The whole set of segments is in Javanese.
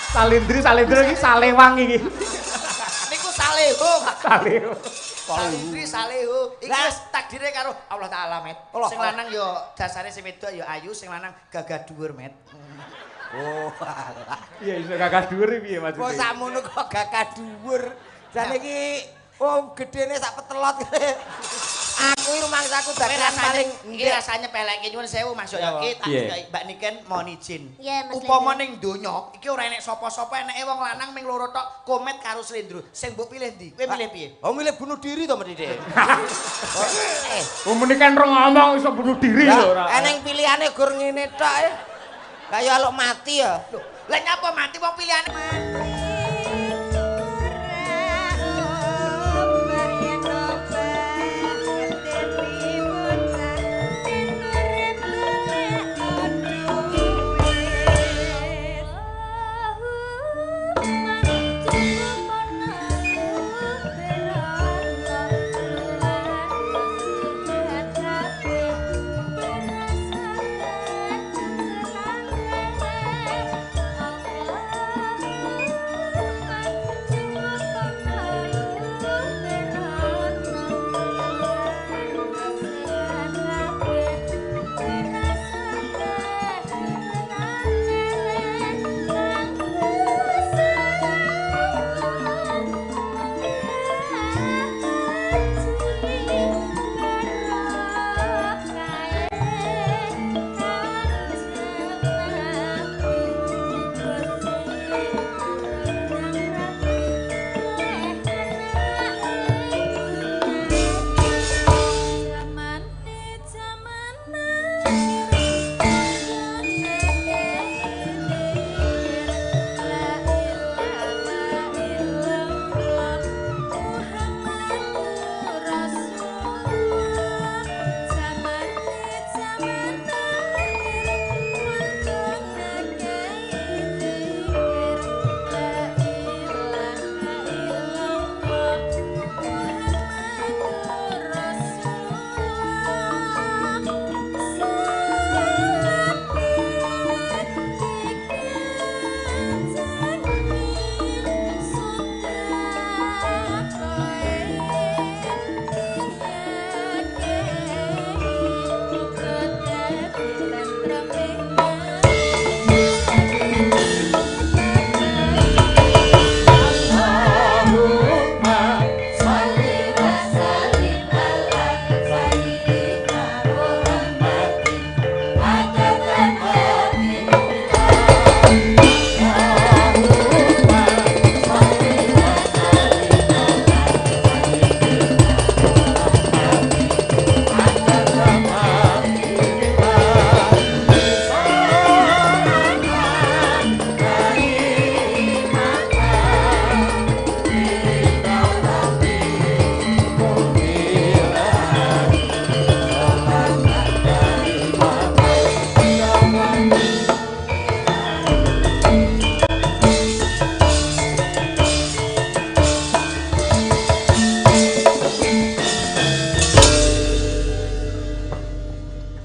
Salindri iki Salewang iki. Niku Saleho. Saleho. Salindri Saleho. Iki wis takdire karo Allah Taala, Met. Sing lanang yo dasare sing wedok yo ayu, sing lanang gagah dhuwur, Met. Oh, alah. Iya iso gagah dhuwur piye maksudnya? Kok sakmono kok gagah dhuwur. Jane iki gedene sak petelot. Aku iki rumangsaku dagelan paling iki rasane pelek nyuwun sewu Mas yo iki tak Mbak Niken mohon izin. Iya, Mas. Upama ning donya iki ora enek sapa-sapa eneke wong lanang ming loro tok komet karo Slendro. Sing mbok pilih ndi? Kowe milih piye? Oh milih bunuh diri to Mas Dik. Menikan ro ngomong iso bunuh diri lho ora. Eneng pilihane gur ngene tok ya. Kaya aluk mati ya. Lah nyapa mati wong pilihane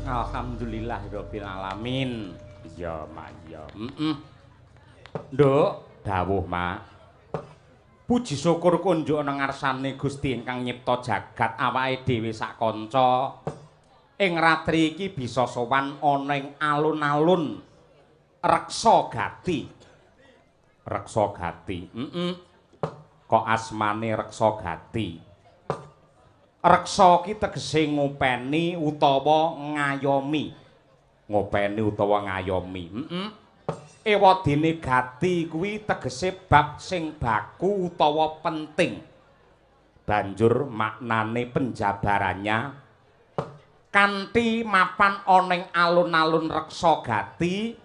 Alhamdulillahirabbil alamin. Ya, Mak, ya. Nduk, dawuh, Mak. Puji syukur kunjuk ana ngarsane Gusti ingkang nyipta jagat awake dhewe sak kanca. Ing ratri iki bisa sowan ana ing alun-alun Reksa Gati. Reksa Gati. Kok asmane Reksa Gati? Reksa ki tegese ngopeni utawa ngayomi. Ngopeni utawa ngayomi. Ewadene gati kuwi tegese bab sing baku utawa penting. Banjur maknane penjabarannya kanthi mapan ana ing alun-alun Reksa Gati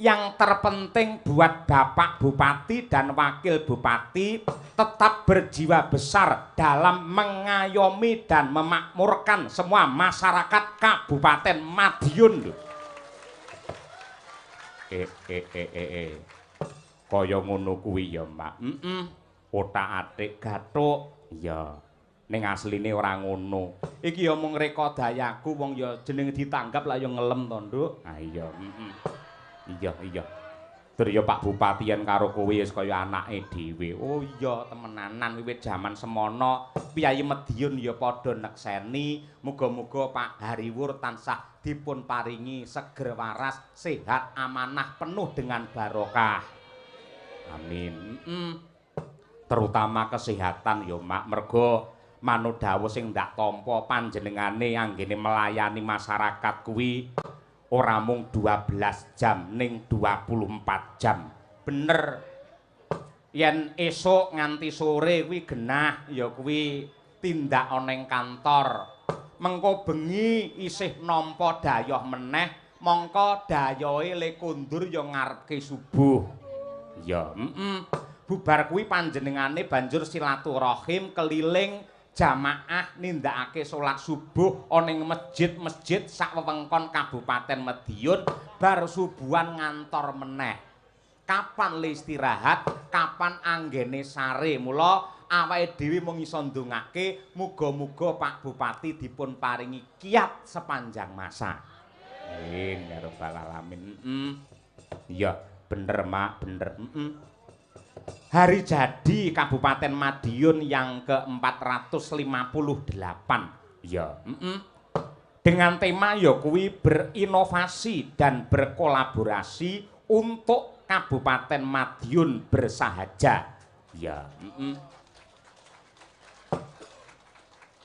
yang terpenting buat Bapak Bupati dan Wakil Bupati tetap berjiwa besar dalam mengayomi dan memakmurkan semua masyarakat Kabupaten Madiun. Kaya ngono kuwi ya, Mbak. Otak-atik gathuk ya. Ning asline ora ngono. Iki ya mung reka dayaku wong ya jeneng ditanggap lah ya ngelem to, Nduk. Ah iya, iya. Dur ya Pak Bupati yen karo kowe wis kaya anake dhewe. Oh iya temenanan wiwit jaman semono Piyayi Medion ya padha nekseni muga-muga Pak Hariwur tansah dipun paringi seger waras, sehat, amanah penuh dengan barokah. Amin. Terutama kesehatan ya Mak, mergo manut dawuh sing ndak tampa panjenengane anggene melayani masyarakat kuwi ora mung 12 jam ning 24 jam. Bener. Yen esuk nganti sore kuwi genah ya kuwi tindak ana ing kantor. Mengko bengi isih nampa dayoh meneh, mongko dayohe le kundur ya ngarepke subuh. Ya, bubar kuwi panjenengane banjur silaturahim keliling jamaah nindakake salat subuh ana ing masjid-masjid sak wewengkon Kabupaten Medion bar subuhan ngantor meneh. Kapan le istirahat, kapan anggene sare. Mula awake dhewe mung iso ndongake muga-muga Pak Bupati dipun paringi kiat sepanjang masa. Amin ya rabbal alamin. Iya, bener Mak, bener. Hari jadi Kabupaten Madiun yang ke-458. Ya, dengan tema ya kuwi berinovasi dan berkolaborasi untuk Kabupaten Madiun bersahaja. Ya,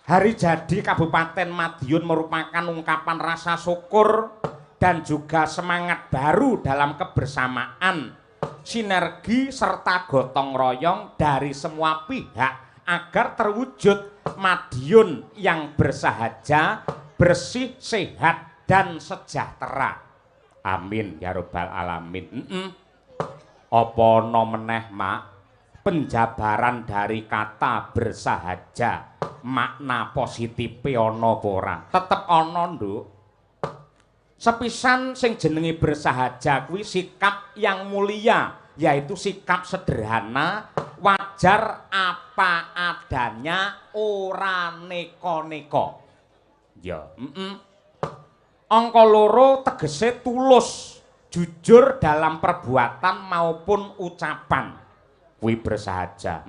Hari jadi Kabupaten Madiun merupakan ungkapan rasa syukur dan juga semangat baru dalam kebersamaan, sinergi serta gotong royong dari semua pihak agar terwujud Madiun yang bersahaja, bersih, sehat, dan sejahtera. Amin ya rabbal alamin. Apa ana meneh Mak penjabaran dari kata bersahaja, makna positif ana apa ora? Tetep ana, Nduk. Sepisan sing jenenge bersahaja kuwi sikap yang mulia, yaitu sikap sederhana, wajar apa adanya, ora neko-neko. Ya, Angka loro tegese tulus, jujur dalam perbuatan maupun ucapan. Kuwi bersahaja.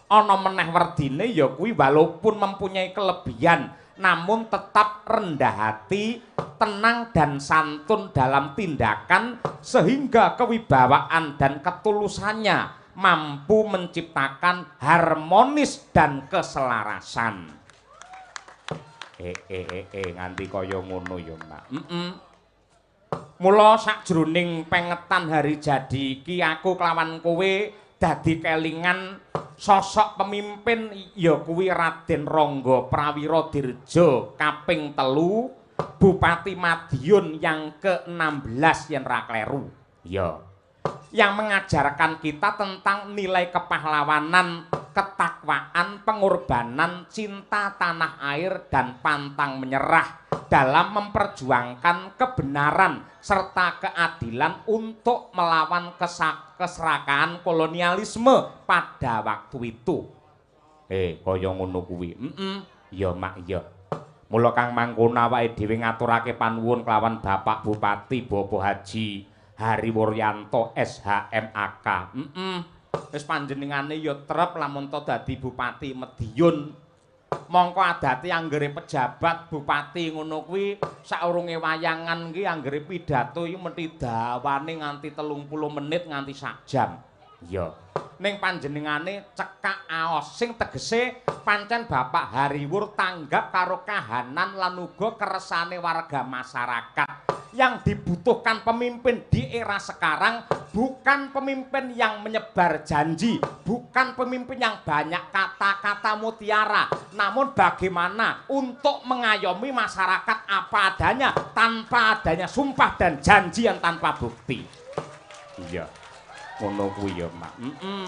Ana meneh werdine ya kuwi walaupun mempunyai kelebihan namun tetap rendah hati, tenang dan santun dalam tindakan sehingga kewibawaan dan ketulusannya mampu menciptakan harmonis dan keselarasan. Nganti kaya ngono ya, Mak. Mula sakjroning pengetan hari jadi iki aku kelawan kowe dadi kelingan sosok pemimpin ya kuwi Raden Rangga Prawira Dirja kaping 3 Bupati Madiun yang ke-16 yen ra kleru. Ya. Yang mengajarkan kita tentang nilai kepahlawanan, ketakwaan, pengorbanan, cinta tanah air dan pantang menyerah dalam memperjuangkan kebenaran serta keadilan untuk melawan keserakahan kolonialisme pada waktu itu. Kaya ngono kuwi. Ya Mak, ya. Mula Kang mangkono awake dhewe ngaturake panuwun kelawan Bapak Bupati Bapak Haji Hariwuryanto SHMAK. Wis panjenengane ya trep lamun to dadi Bupati Medion. Mongko adate anggere pejabat bupati ngono kuwi saurunge wayangan ki anggere pidato iki mesti dawane nganti 30 menit nganti sak jam. Ya. Ning panjenengane cekak aos sing tegese pancen Bapak Hariwur tanggap karo kahanan lan uga keresane warga masyarakat. Yang dibutuhkan pemimpin di era sekarang bukan pemimpin yang menyebar janji, bukan pemimpin yang banyak kata-kata mutiara, namun bagaimana untuk mengayomi masyarakat apa adanya tanpa adanya sumpah dan janji yang tanpa bukti. Iya, ngono kuwi ya, Mak.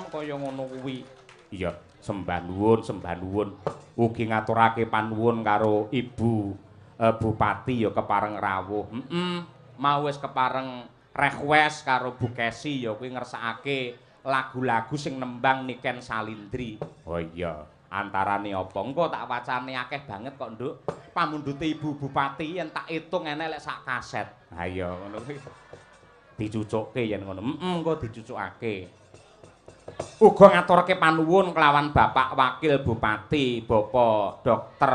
Kaya ngono kuwi. Iya, sembah nuwun. Ugi ngaturake panuwun karo Ibu Bupati ya kepareng rawuh. Mau wis kepareng request karo Bu Kesi ya kuwi ngersakake lagu-lagu sing nembang Niken Salindri. Oh iya, antarane apa? Engko tak wacane akeh banget kok, Nduk. Pamundhute Ibu Bupati yen tak itung enek lek sak kaset. Ha iya ngono kuwi. dicucukke yen ngono. Engko dicucukake. Uga ngaturake panuwun kelawan Bapak Wakil Bupati Bapak Dr.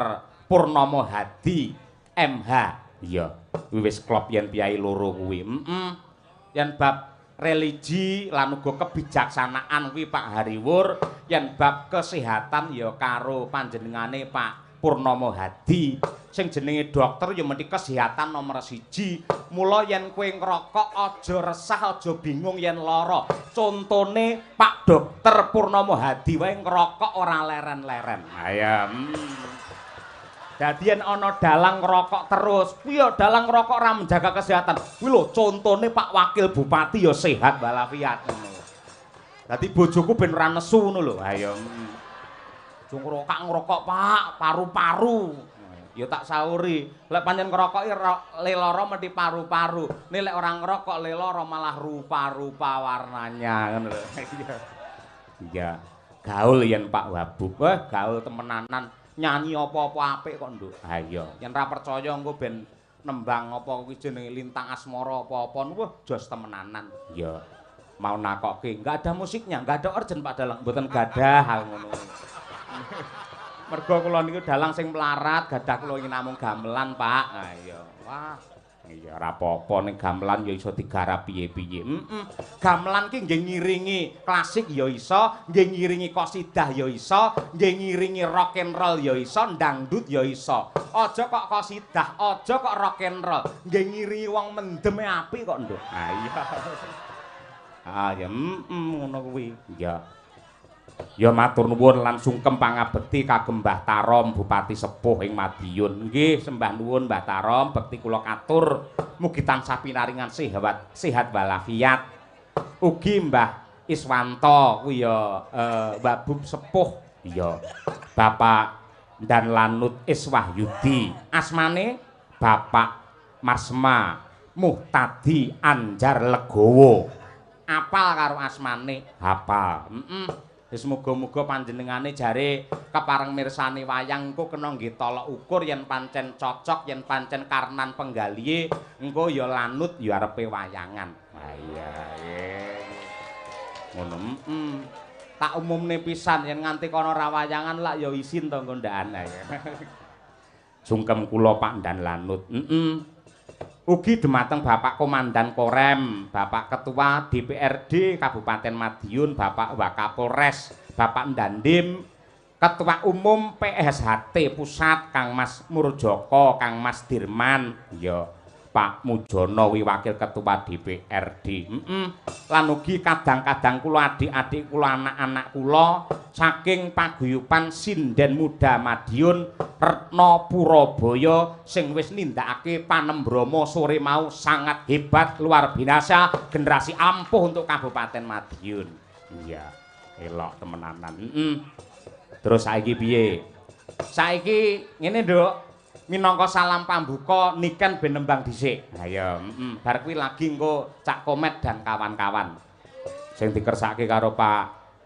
Purnomo Hadi MH. Iya, wis klop yen piyai loro kuwi. Yen bab religi lan uga kebijaksanaan kuwi Pak Hariwur, yen bab kesehatan ya karo panjenengane Pak Purnomo Hadi. Sing jenenge dokter ya mesti kesehatan nomor 1. Mula yen kowe ngrokok aja resah, aja bingung yen lara. Contone Pak Dokter Purnomo Hadi wae ngrokok ora leren-leren. Ayo. Dadi yen ana dalang ngrokok terus, kuwi ya dalang ngrokok ora menjaga kesehatan. Kuwi lho contone Pak Wakil Bupati ya sehat walafiat ngono. Dadi bojoku ben ora nesu ngono lho. Ayo. Jung ngrokok Pak, paru-paru. Ya tak sauri, lek pancen ngerokoki leloro mesti paru-paru. Nek lek ora ngerokok leloro malah rupa-rupa warnanya ngono lho. Iya. Gaul yen Pak Wabub, gaul temenanan, nyanyi apa-apa apik kok, Nduk. Ha iya, yen ra percaya engko ben nembang apa kuwi jenenge Lintang Asmara apa-apa niku jos temenanan. Iya. Mau nakokke, enggak ada musiknya, enggak ada organ Pak Dalang, mboten gadah hal ngono. Mergo kula niku dalang sing melarat, gadah kula ingin namung gamelan, Pak. Ha iya. Wah, iya ora apa-apa ning gamelan ya iso digarap piye-piye. Gamelan ki nggih ngiringi klasik ya iso, nggih ngiringi qasidah ya iso, nggih ngiringi rock and roll ya iso, dangdut ya iso. Aja kok qasidah, aja kok rock and roll. Nggih ngiringi wong mendeme apik kok, Nduk. Ha iya. Ah ya ngono kuwi. Iya. Ya matur nuwun lan sungkem pangabekti kagem Mbah Tarom Bupati Sepuh ing Madiun. Nggih, sembah nuwun Mbah Tarom, bekti kula katur mugi tansah pinaringan sehat walafiat. Ugi Mbah Iswanto kuwi ya Mbah Bub Sepuh. Iya. Bapak Dan Lanut Iswahyudi. Asmane Bapak Marsma Muhtadi Anjar Legowo. Apal karo asmane? Hafal. Wis muga-muga panjenengane jare kepareng mirsani wayang engko kena nggih tolok ukur yen pancen cocok, yen pancen karnan penggalihe engko ya lanut ya arepe wayangan. Ha iya ngono. Tak umumne pisan yen nganti kono ra wayangan lak ya isin to nggondakan ae. Sungkem kula Pak Dan Lanut. Ugi dumateng Bapak Komandan Korem, Bapak Ketua DPRD Kabupaten Madiun, Bapak Wakapolres, Bapak Dandim, Ketua Umum PSHT Pusat Kang Mas Murjoko, Kang Mas Dirman, ya Pak Mujono wi Wakil Ketua DPRD. Lan ugi kadang-kadang kula adik-adik kula anak-anak kula saking paguyuban Sinden Muda Madiun Retno Purabaya sing wis nindakake panembrama sore mau sangat hebat luar biasa generasi ampuh untuk Kabupaten Madiun. Iya, elok temenanan. Terus saiki piye? Saiki ngene, Nduk. Minangka salam pambuka niken ben nembang dhisik. Ha ya, bar kuwi lagi engko Cak Komet dan kawan-kawan. Sing dikersake karo Pak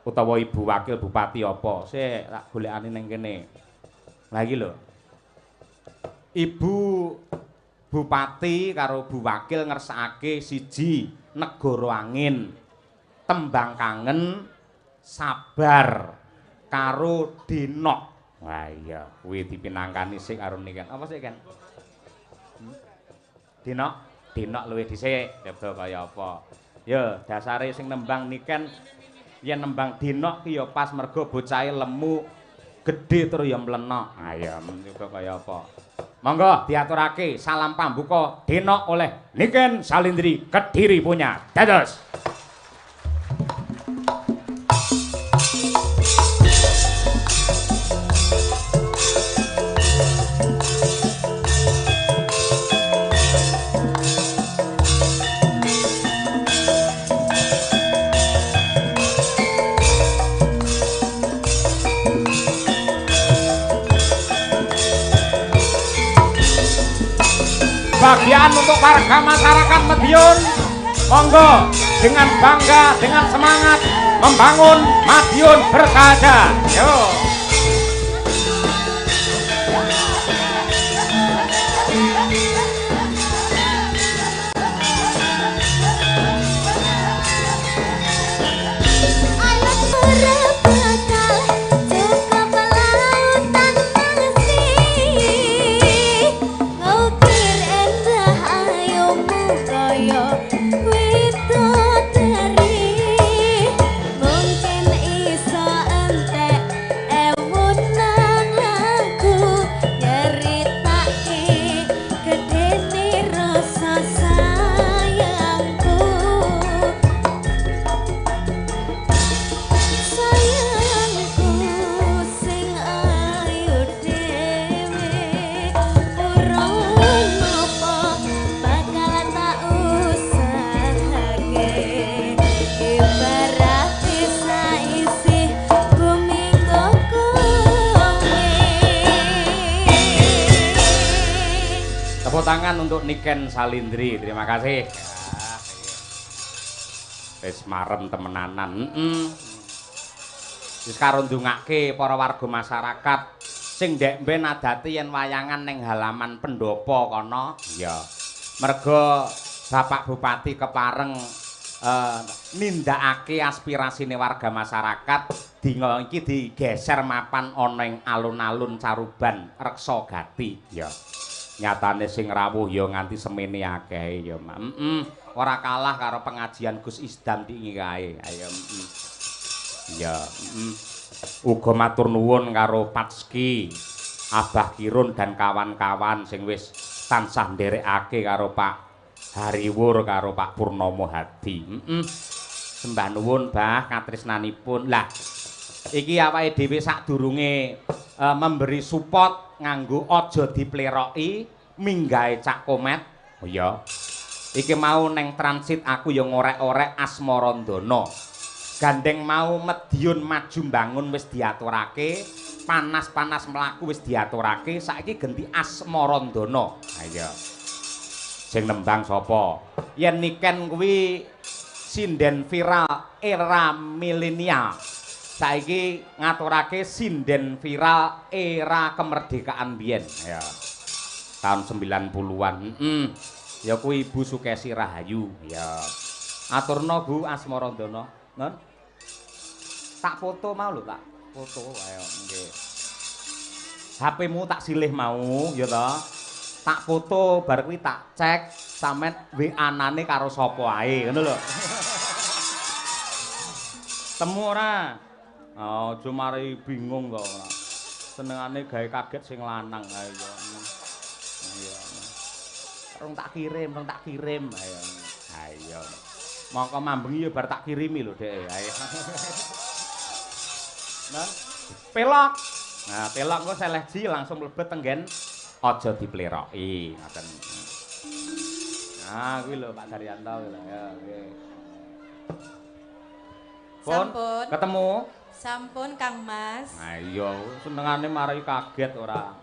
utawa Ibu Wakil Bupati apa? Sik tak golekane ning kene. Lah iki lho. Ibu Bupati karo Bu Wakil ngersakake siji Negara Angin. Tembang kangen sabar karo Dinok. Wah iya, kuwi dipinangkani sik karo niken. Apa sik, Ken? Dinok luwih dhisik, debdo kaya apa. Ya, dasare sing nembang niken yen nembang Dinok ki ya pas mergo bocahe lemu, gedhe terus ya mlenok. Ah ya, juga kaya apa. Monggo diaturake salam pambuka Dinok oleh Niken Salindri Kediri punya. Dados. Bagian untuk warga masyarakat Madiun, monggo dengan bangga, dengan semangat membangun Madiun berkaca. Yo. ibarate saisi bumi Tepuk tangan untuk Niken Salindri, terima kasih. Wis marem temenanan. Wis karo ndongake para warga masyarakat sing ndek mben adate yen wayangan ning halaman pendopo kono, ya. Merga Bapak Bupati kepareng nindakake aspirasine warga masyarakat dina iki digeser mapan ana ing alun-alun Caruban Reksogati, ya. Nyatane sing rawuh ya nganti semene akeh ya Mak. Ora kalah karo pengajian Gus Isdam iki kae. Ayo ya uga matur nuwun karo Patski, Abah Kirun dan kawan-kawan sing wis tansah nderekake karo Pak Hariwur karo Pak Purnomo Hadi. Sembah nuwun Bah katresnanipun. Lah iki awake dhewe sadurunge memberi support nganggo aja dipleroki minggahe Cak Komet. Oh ya. Iki mau neng transit aku ya ngorek-orek Asmarandana. Gandeng mau Medion maju bangun wis diaturake, panas-panas mlaku wis diaturake, saiki genti Asmarandana. Ayo. Sing nembang sapa? Yen Niken kuwi sinden viral era milenial. Saiki ngaturake sinden viral era kemerdekaan biyen ya. Tahun 90-an. Ya kuwi Ibu Sukesi Rahayu ya. Aturna Bu Asmarandana. Nun. Tak foto mau lho, tak foto ayo nggih. HP-mu tak silih mau ya ta. Tak foto bar kuwi tak cek sampean WA-nane karo sapa ae ngono lho. Temu ora? Oh, aja mari bingung kok ora. Senengane gawe kaget sing lanang ayo. Ayo. Rung tak kirim, ayo. Ayo. Mongko mambengi ya bar tak kirimi lho, Dek. Ayo. Nah, pelok. Nah, pelok engko seleksi langsung mlebet tenggen aja dipleroki, ngoten. Nah, kuwi lho Pak Daryanto lho ya, nggih. Sampun. Ketemu? Sampun Kang Mas. Nah iya, senengane mari kaget ora.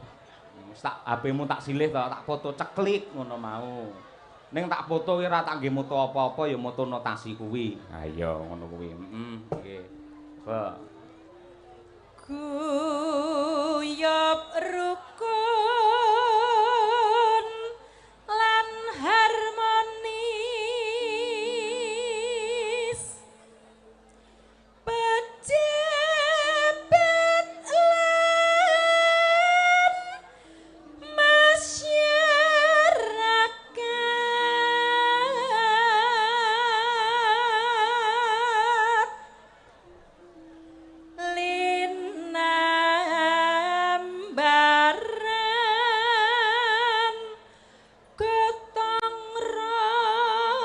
Wis tak HP-mu tak silih to, tak foto ceklik ngono mau. Ning tak foto ki ora tak nggih moto apa-apa ya moto notasi kuwi. Ha iya ngono kuwi. Nggih. Ba. Guyub rukun lan harmonis pejabat lan masyarakat linambaran gotong royong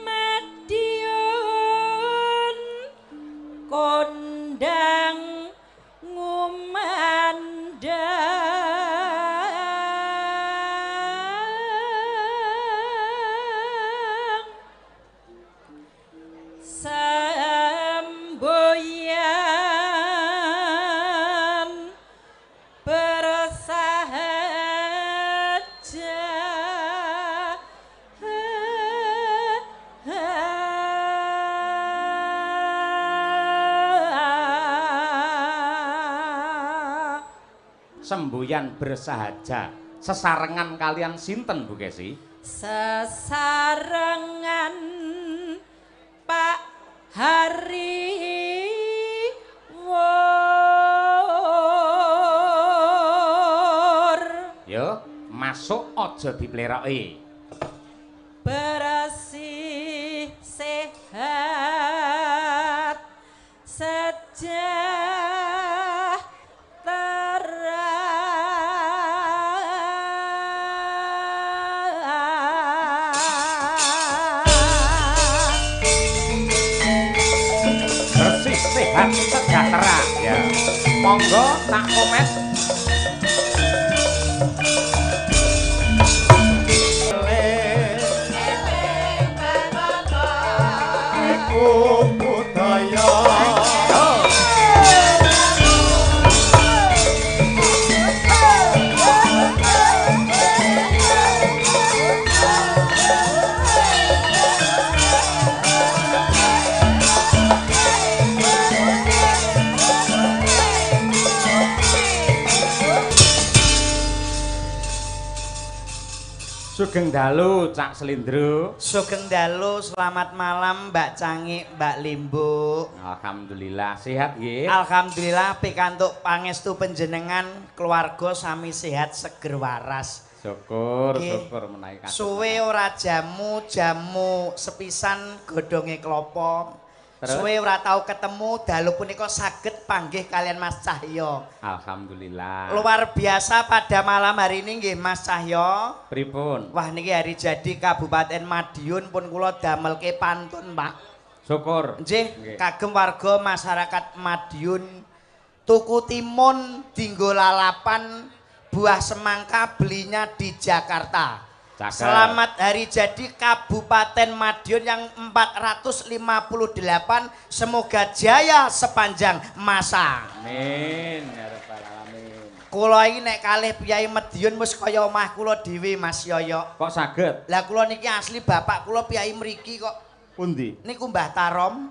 Madiun kondang ngumandang semboyan bersahaja Semboyan bersahaja. Sesarengan kalian sinten Bu Kesi? sesarengan Pak Hariwur Yo, masuk aja dipleroki. bersih sehat Bersih sehat sejahtera ya. Monggo tak komen. Sugeng dalu Cak Slindro. Sugeng dalu, selamat malam Mbak Cangik, Mbak Limbo. Alhamdulillah sehat nggih. Alhamdulillah pikantuk pangestu panjenengan keluarga sami sehat seger waras. Syukur, syukur menawi kadang. Suwe ora jamu sepisan godhonge klopo. Terus? Suwe ora tau ketemu, dalu punika saged panggih kalian Mas Cahyo. Alhamdulillah. Luar biasa pada malam hari ini nggih Mas Cahyo. Pripun? Wah niki hari jadi Kabupaten Madiun pun kula damelke pantun, Pak. Syukur. Nggih, kagem warga masyarakat Madiun tuku timun dinggo lalapan, buah semangka belinya di Jakarta. Cakep. Selamat hari jadi Kabupaten Madiun yang 458. Semoga jaya sepanjang masa. Amin ya rabbal alamin. Kula iki nek kalih Piyai Madiun wis kaya omah kula dhewe Mas Yoyo. Kok saged? Lah kula niki asli bapak kula Piyai mriki kok. Pundi? Niku Mbah Tarom.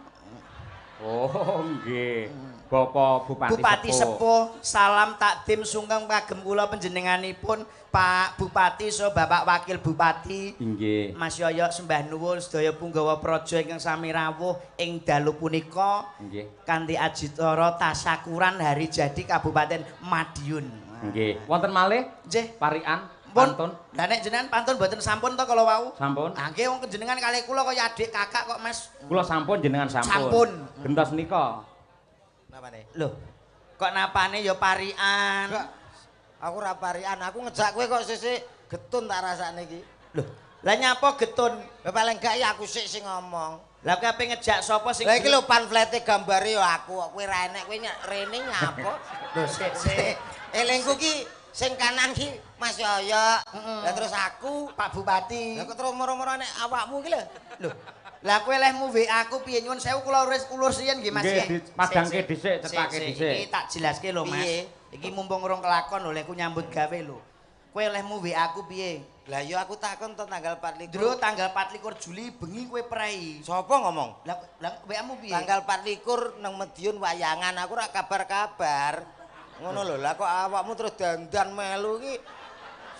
Oh nggih. Bapak Bupati Sepuh, salam takdim sungkem kagem kula panjenenganipun Pak Bupati so Bapak Wakil Bupati. Inggih. Mas Yoyo sembah nuwun sedaya punggawa praja ingkang sami rawuh ing dalu punika. Nggih. Kanthi ajitara tasyakuran hari jadi Kabupaten Madiun. Nggih. Wonten malih? Nggih. Parikan Pun. pantun. Lah nek jenengan pantun mboten sampun to kala wau? Sampun. Nah nggih wong jenengan kalih kula kaya adik kakak kok Mas. Kula sampun jenengan sampun. Sampun. Gentos nika. Napane? Loh. Kok napane ya parian? Enggak. Aku ora parian, aku ngejak kowe kok sisik getun tak rasane iki. Loh. Lah nyapa getun? Lah paling gak ya aku sik sing ngomong. Lah kowe ape ngejak sapa sing Lah iki lho pamflete gambare ya aku kok kowe ra enek kowe rene nyapa? Lho sik. Elingku ki sing kanan ki Mas Yoyo. Lah terus aku Pak Bupati. Lah kok terus moro-moro nek awakmu ki lho. Lho. Lah kowe lehmu WA aku piye nyuwun sewu kula ulur riyen nggih Mas. Nggih, dipadangke dhisik, cetake Sik, dhisik. Iki tak jelaske lho Mas. Piye? Iki mumpung urung kelakon lho lekku nyambut gawe lho. Kowe lehmu WA aku piye? Lah yo aku takon to tanggal 24. Dulu tanggal 24 Juli bengi kowe prei. Sapa ngomong? Lah WA-mu piye? Tanggal 24 nang Madiun wayangan aku ora kabar-kabar. Ngono lho, lah kok awakmu terus dandan melu iki.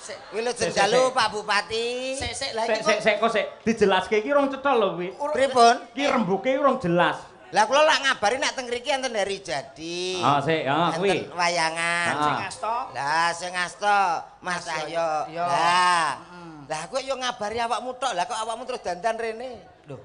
Sik, Kuwi lho jenjalu Pak Bupati. sik lah iki Sik kok sik dijelaske iki rong cetha lho kuwi. Pripun? Iki rembuke urung jelas. Lah kula lak ngabari nek teng mriki enten hari jadi. Ah sik, kuwi. Enten wayangan. sing asta. Lah sing asta Mas Cahyo. Yo. Lah. Lah kowe yo ngabari awakmu tok. Lah kok awakmu terus dandan rene. Lho.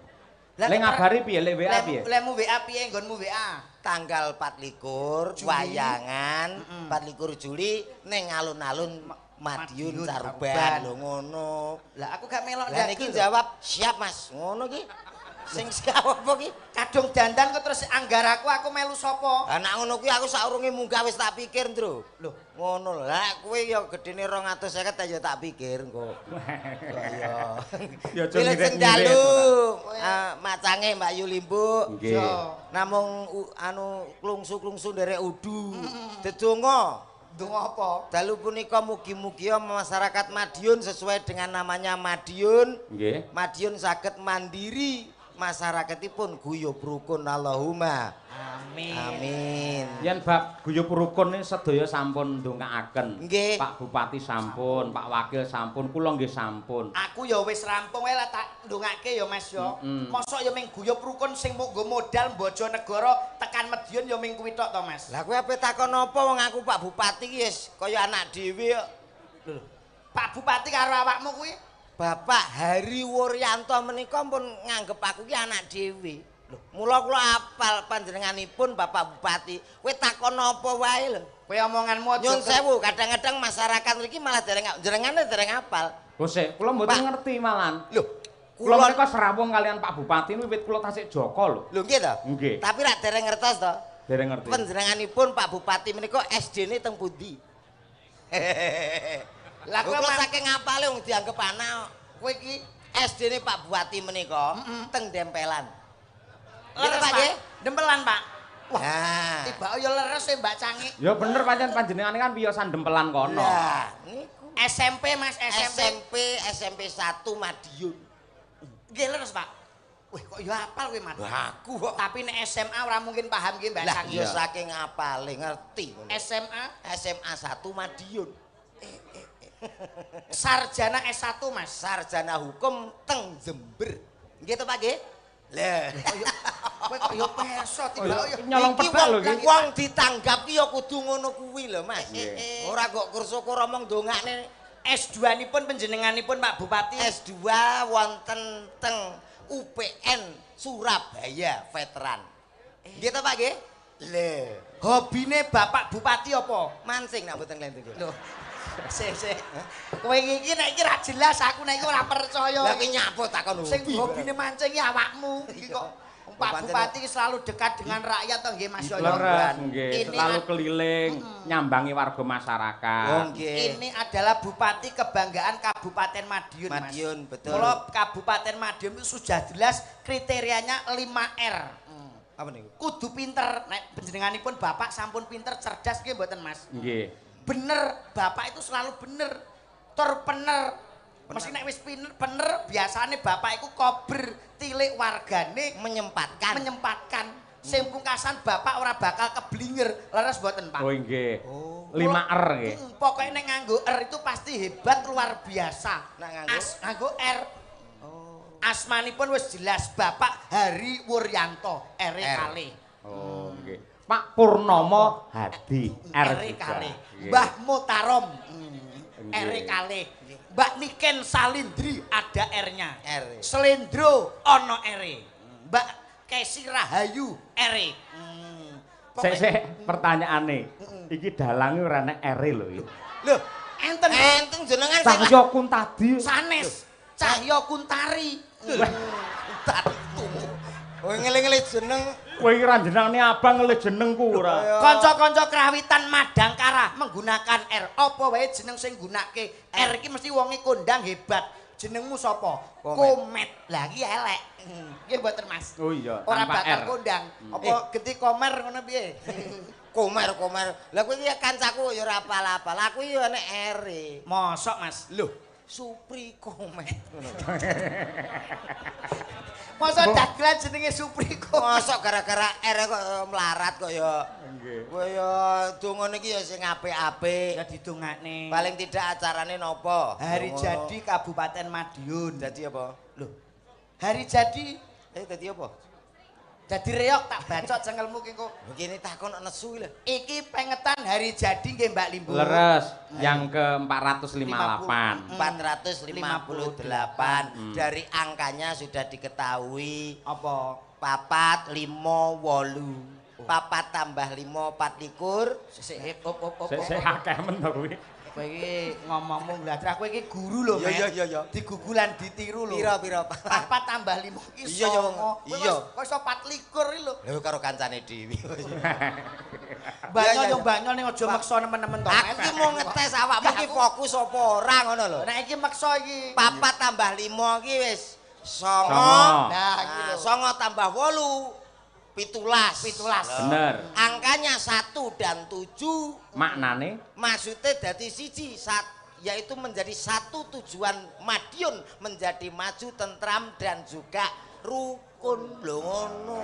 Lek ngabari piye? Lek WA piye? Lemu WA piye nggonmu WA? Tanggal 24 Juli. wayangan 24 Juli ning alun-alun Madiun Madiun, Caruban Caruban. lho ngono. Lah aku gak melok Lah niki jawab siap Mas. Ngono ki. Sing siap apa ki? kadung dandan kok terus anggar aku melu sapa? Lah nek ngono kuwi aku saurunge munggah wis tak pikir, Ndro. Lho, Ngono lho. Lah kowe ya gedene 250 ya tak pikir engko. Iya. Ya aja Pilih ngirit-ngirit sendalu. ora. Macange Mbak Yu Limbu. Nggih. Namung anu klungsu-klungsu nderek udu. Dedonga. ndonga apa? Dalu punika mugi-mugi masyarakat Madiun sesuai dengan namanya Madiun. Nggih. Madiun saged mandiri, masyarakatipun guyub rukun Allahumma. Amin. Amin. Yen bab guyub rukun ini sedaya sampun ndongaaken. Nggih. Pak Bupati sampun, Pak Wakil sampun, kula nggih sampun. Aku ya wis rampung wae lah tak ndongake ya Mas yo. Mosok ya ming guyub rukun sing nggo modal Bojonegoro tekan Madiun ya ming kuwi tok to Mas. Lah kowe ape takon apa wong aku Pak Bupati ki wis kaya anak dhewe kok. Lho, Pak Bupati karo awakmu kuwi Bapak Hari Wuryanto menika pun nganggep aku ki anak dhewe. Lho, mula kula apal panjenenganipun Bapak Bupati. Kowe takon apa wae lho. kowe omonganmu aja Nyun sewu, kadang-kadang masyarakat mriki malah jenengane dereng apal. Oh sik, kula mboten Pak. ngerti malan. Lho, Kula kula menika serawung kalian Pak Bupati wiwit kula tasik Joko lho. lho nggih to? Nggih. Tapi rak dereng ngertos to. Dereng ngerti. Panjenenganipun Pak Bupati menika SD-ne teng pundi? Lah kowe Kula saking apale wong dianggep anak. kowe iki SD-ne Pak Bupati menika teng Dempelan. leres Gitu, Pak, Pak. nggih? Dempelan Pak. Wah, Nah. tiba ya leres ya Mbak Cangik. Ya bener pancen panjenengane kan piyosan dempelan kono. Lah, niku SMP Mas, SMP 1 Madiun. Nggih leres Pak. Wih kok ya apal kowe Mat. Lah aku kok Tapi nek SMA ora mungkin paham ki Mbak lah Cangik. ya saking apale ngerti ngono. SMA SMA 1 Madiun. Sarjana S1 Mas. Sarjana hukum teng Jember. Nggih to Pak nggih? Lah, Kowe kok ya peso tiba ya. Nyolong pedal lho iki. Wong ditanggap ki ya kudu ngono kuwi lho Mas. Ora kok kursukur omong dongane. S2-nipun panjenenganipun Pak Bupati. S2 wonten teng UPN Surabaya Veteran. Nggih to Pak nggih? Lho, Hobine Bapak Bupati apa? mancing nak mboten klentu. Lho. Sik. Kowe iki nek iki ra jelas aku nek iki ora percaya. Lah ki nyapo takon Sing hobine mancing iki awakmu. Iki kok Pak Bupati iki selalu dekat dengan rakyat to nggih Mas Yoyo. Leres nggih, selalu keliling nyambangi warga masyarakat. Oh nggih. Ini adalah Bupati kebanggaan Kabupaten Madiun, Mas. Madiun, betul. Kalau Kabupaten Madiun itu sudah jelas kriterianya 5R. Apa niku? Kudu pinter. Nek panjenenganipun Bapak sampun pinter, cerdas nggih mboten, Mas? Nggih. Bener, Bapak itu selalu bener. Tur bener. Mesti nek wis bener, biasane Bapak iku kober tilik wargane menyempatkan. Sing pungkasan Bapak ora bakal keblinger. Leres mboten, Pak? Oh nggih. 5R nggih. Pokoknya nek nganggo R itu pasti hebat luar biasa. Nek nganggo? Nganggo R. Asmanipun wis jelas Bapak Hari Wuryanto, R kalih. Oh nggih. Pak Purnomo Hadi R R kalih. juga. Mbah Mutarom R Nggih. kalih. Mbak Niken Salindri ada R-nya. R. Selendro ono R. Mbak Kesi Rahayu R. Sik pertanyaane. Iki dalange ora nek R lho iki. Lho, enten jenengan Cahya Kuntadi. sanes Cahya Kuntari. Oh ngeling-eling jeneng Kowe iki ra jenenge abang le jenengku ora. Kanca-kanca krawitan Madangkara menggunakan R. Apa wae jeneng sing nggunakake R iki mesti wonge kondang hebat. Jenengmu sapa? Komet. Lah iki elek. Nggih mboten Mas. Oh iya, Ora tanpa bakal R. kondang. Apa genti komer ngono piye? Komer. Lah kowe iki kancaku ya ora apal-apal. Aku ya nek R. Mosok Mas. Loh, Supri Komet. Mosok dagelan jenenge Supri kok. Mosok gara-gara R kok melarat kok ya. Nggih. Kowe ya dongane iki ya sing apik-apik. Ya didongakne. Paling tidak acarane nopo? Hari jadi Kabupaten Madiun. Dadi apa? Loh. Hari jadi Dadi apa? jadi reok tak bacot cengelmu ki kok. Begini takon nesu lho. Iki pengetan hari jadi nggih Mbak Limbu. Leres yang ke 458. 458 dari angkanya sudah diketahui Apa? 4 5 8 papat tambah 5 24 Sik op. Sik akeh men to kuwi. Kowe iki ngomongmu ngladra kowe iki guru lho, Mas. Iya. Digugulan ditiru lho. Pira 4 tambah 5 iki Iya, ya, 9. iya. Kok iso 24 iki lho. lho karo kancane dhewe. Banyol iya. yo banyol ning aja maksa nemen-nemen to, Aku ki mau ngetes awakmu ki fokus apa ora ngono lho. Nek iki maksa iki. 4 tambah 5 ki wis 9. Nah, iki lho. 9 tambah 8 17. Bener. Angkanya 1 dan 7 Maknane maksudnya dari siji yaitu menjadi satu tujuan Madiun menjadi maju, tentram dan juga rukun lho ngono.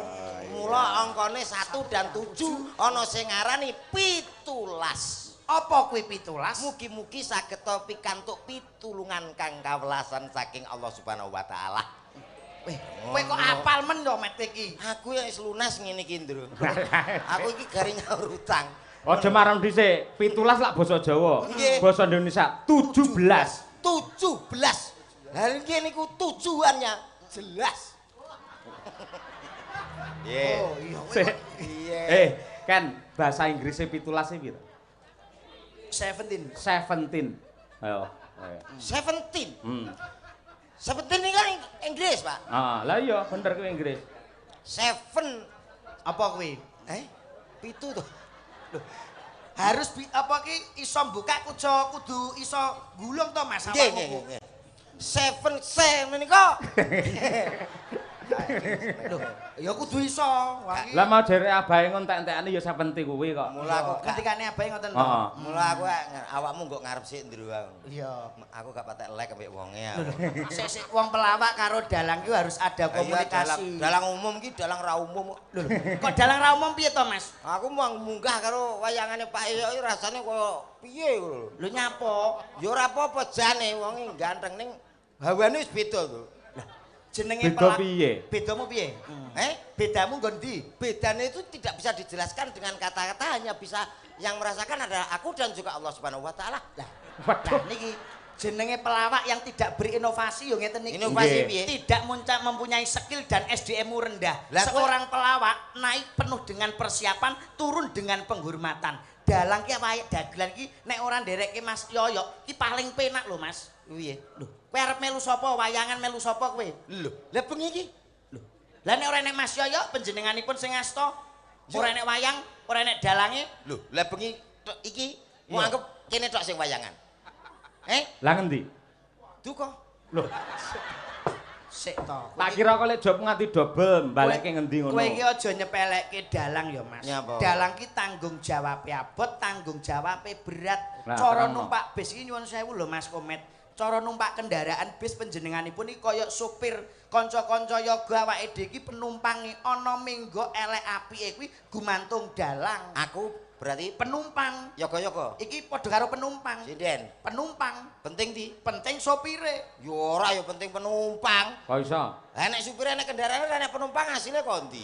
Mula angkane 1 dan 7 ana sing ngarani 17. Apa kuwi 17? Mugi-mugi saged pikantuk pitulungan kang kawelasan saking Allah Subhanahu wa taala. Kowe kok apal men yo met iki. Aku yang lunas ngene iki, Ndro. Aku iki garing nyaur utang. aja marang dhisik. 17 lak basa Jawa. Nggih. Basa Indonesia 17. 17. Hal iki niku tujuannya jelas. Oh, iya. Sik. Iya. Kan bahasa Inggrisnya 17 iki piro? 17. 17. Ayo. 17. 17 ini kan Inggris, Pak. Lah iya bener kuwi Inggris. 7 Apa kuwi? pitu tuh. Loh, harus apa ki iso buka kudu iso gulung to Mas Nggih, nggih. 7 menika. Lho, ya kudu iso. Lah mau jere abahe ngontek-entekane ya sepenti kuwi kok. Mula aku ketikane abahe ngoten to. Heeh. Mula aku awakmu kok ngarep sik ndro aku. Iya. Aku gak patek lek ambek wonge aku. Sik wong pelawak karo dalang ki harus ada komunikasi. Dalang umum ki dalang ra umum. Lho, kok dalang ra umum piye to, Mas? Aku mau munggah karo wayangane Pak Eyok iki rasane koyo piye lho. Lho nyapa? Ya ora apa-apa jane wonge ganteng ning hawane wis beda to. Jenenge Beda piye? Bedamu piye? Bedamu nggon ndi? Bedanya itu tidak bisa dijelaskan dengan kata-kata, hanya bisa yang merasakan adalah aku dan juga Allah Subhanahu wa taala. Waduh niki jenenge pelawak yang tidak berinovasi yo ngeten niki. Inovasi piye? Tidak mempunyai skill dan SDM-mu rendah. Lah, Seorang pelawak naik penuh dengan persiapan, turun dengan penghormatan. Dalang ki wae dagelan ki nek ora nderekke Mas Yoyo ki paling penak lho Mas. Piye? Lho, kowe arep melu sapa? Wayangan melu sapa kowe? Lho, lah bengi iki. Lho. Lah nek ora enek Mas Yoyo panjenenganipun sing ngasta. Ora enek wayang, ora enek dalange. Lho, lah bengi iki mau anggap kene tok sing wayangan. Lah ngendi? Duka. Lho, Sik to. tak kira kok lek job nganti double, balekke ngendi ngono. Kowe iki aja nyepelekke dalang ya, Mas. Nyapa? Dalang ki tanggung jawab abot, tanggung jawab berat. Lah, Cara terangno. numpak bis iki nyuwun sewu lho Mas Komet. Cara numpak kendaraan bis panjenenganipun iki kaya supir kanca-kanca yoga awake dhewe iki penumpange ana minggo elek apike kuwi gumantung dalang. Aku berarti Penumpang. yoga-yoga. Iki padha karo penumpang. Sinden. Penumpang. Penting di. Penting sopire. Yo ora yo penting penumpang. Kok iso? Lah nek supir nek kendaraan nek penumpang hasilnya kok ndi?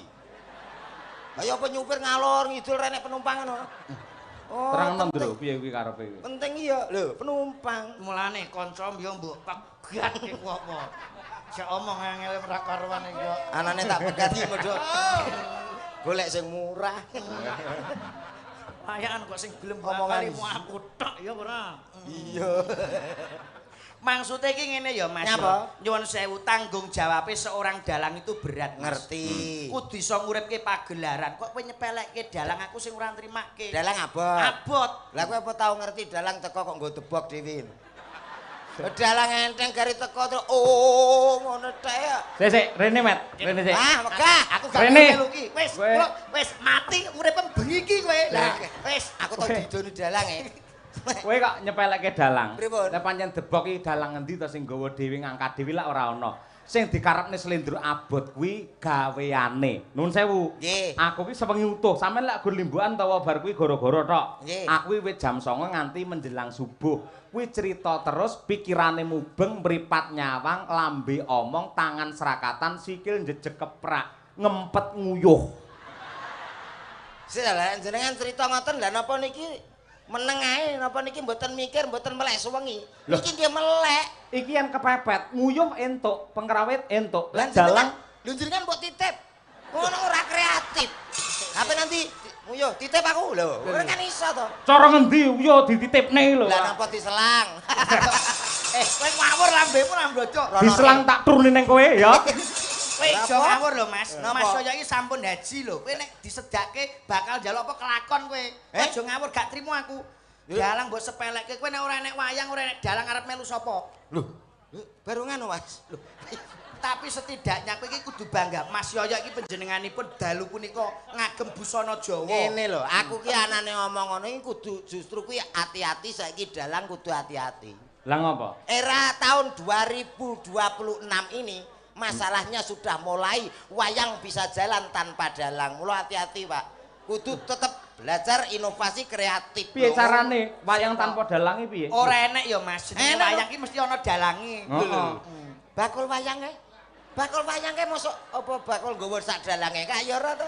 Ayo apa nyupir ngalor ngidul nek penumpang ngono. Oh, Terangno penting. ndro piye kuwi karepe kuwi. Penting iya lho penumpang. Mulane kanca yo mbok pegat ki apa. Sik omong angel ora karuan iki yo. Anane tak pegat iki modho. Golek sing murah. Layangan kok sing gelem Omongan. bakalimu aku tok ya ora. Iya. Maksudnya iki ngene ya Mas. Nyapa? Nyuwun sewu tanggung jawabe seorang dalang itu berat. Mas. Ngerti. Kudu iso nguripke pagelaran. Kok kowe nyepelekke dalang aku sing ora nrimake. Dalang abot. Abot. Lah kowe apa tau ngerti dalang teko kok nggo debok dhewe. Dalang enteng gari teko terus oh ngono tek ya. Sik, rene Met, rene sik. Ah, megah. Aku gak Rene. melu ki. Wis, Kowe- wis mati uripem bengi ki kowe. Lah, Wis aku tau Kowe- didoni dalang Kowe kok nyepelekke dalang. Pripun? Nek pancen debok iki dalang endi to sing nggawa dhewe ngangkat dhewe lak ora ana. Sing dikarepne slendro abot kuwi gaweane. Nuwun sewu. Nggih. Aku ki sewengi utuh. Sampeyan lek gur limbukan utawa bar kuwi gara-gara tok. Nggih. Aku kuwi wit jam 09.00 nganti menjelang subuh. Kuwi cerita terus, pikirane mubeng, mripat nyawang, lambe omong, tangan serakatan, sikil njejeg keprak, ngempet nguyuh. Sik lah jenengan cerita ngoten lah napa niki meneng ae napa niki mboten mikir mboten melek suwengi. Loh. Niki nggih melek. Iki yang kepepet, nguyuh entuk, pengrawit entuk. Lan Dalang jenengan mbok titip. Ngono ora kreatif. Apa nanti yo titip aku lho. Ora kan iso to. cara ngendi yo dititipne lho. Lah napa diselang? kowe ngawur lambemu lambocok. Diselang tak turuni ning kowe ya. Kowe aja Napa? ngawur lho Mas. Napa? Mas Soyo iki sampun haji lho. Kowe nek disedake bakal njaluk apa kelakon kowe. Aja ngawur gak trimo aku. Dalang mbok sepelekke kowe nek ora enek wayang ora enek dalang arep melu sapa? Lho, baru ngono Mas. Lho, Tapi setidaknya kowe iki kudu bangga. Mas Yoyo iki panjenenganipun dalu punika ngagem busana Jawa. ngene lho, aku ki anane ngomong ngono iki kudu justru kuwi hati-hati saiki dalang kudu hati-hati. Lah ngopo? Era tahun 2026 ini masalahnya sudah mulai wayang bisa jalan tanpa dalang. Mula hati-hati, Pak. Kudu tetap belajar inovasi kreatif. Piye Lho. carane wayang tanpa dalange piye? Ora enek ya Mas. Jenenge Enek, wayang iki mesti ana dalange. Heeh. Bakul wayangnya mosok apa bakul nggawa sak dalange kaya ya ora to.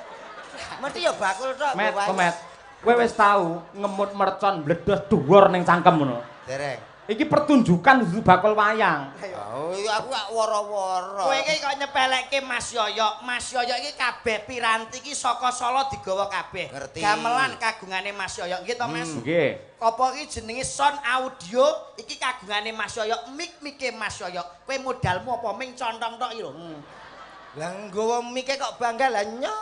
Mesti ya bakul tok. Met, nggawa wayang. komet. Kowe wis tau ngemut mercon bledos dhuwur ning cangkem ngono. Dereng. Iki pertunjukan dudu bakul wayang. Oh, iya aku gak woro-woro. Kowe iki kok nyepelekke Mas Yoyo. Mas Yoyo iki kabeh piranti iki saka Solo digawa kabeh. Ngerti. Gamelan kagungane Mas Yoyo. Nggih to Mas? Nggih. Apa iki jenenge sound audio iki kagungane Mas Yoyo, mik-mike Mas Yoyo. Kowe modalmu apa ming contong tok iki lho. Lah nggawa mike kok bangga lah nyok.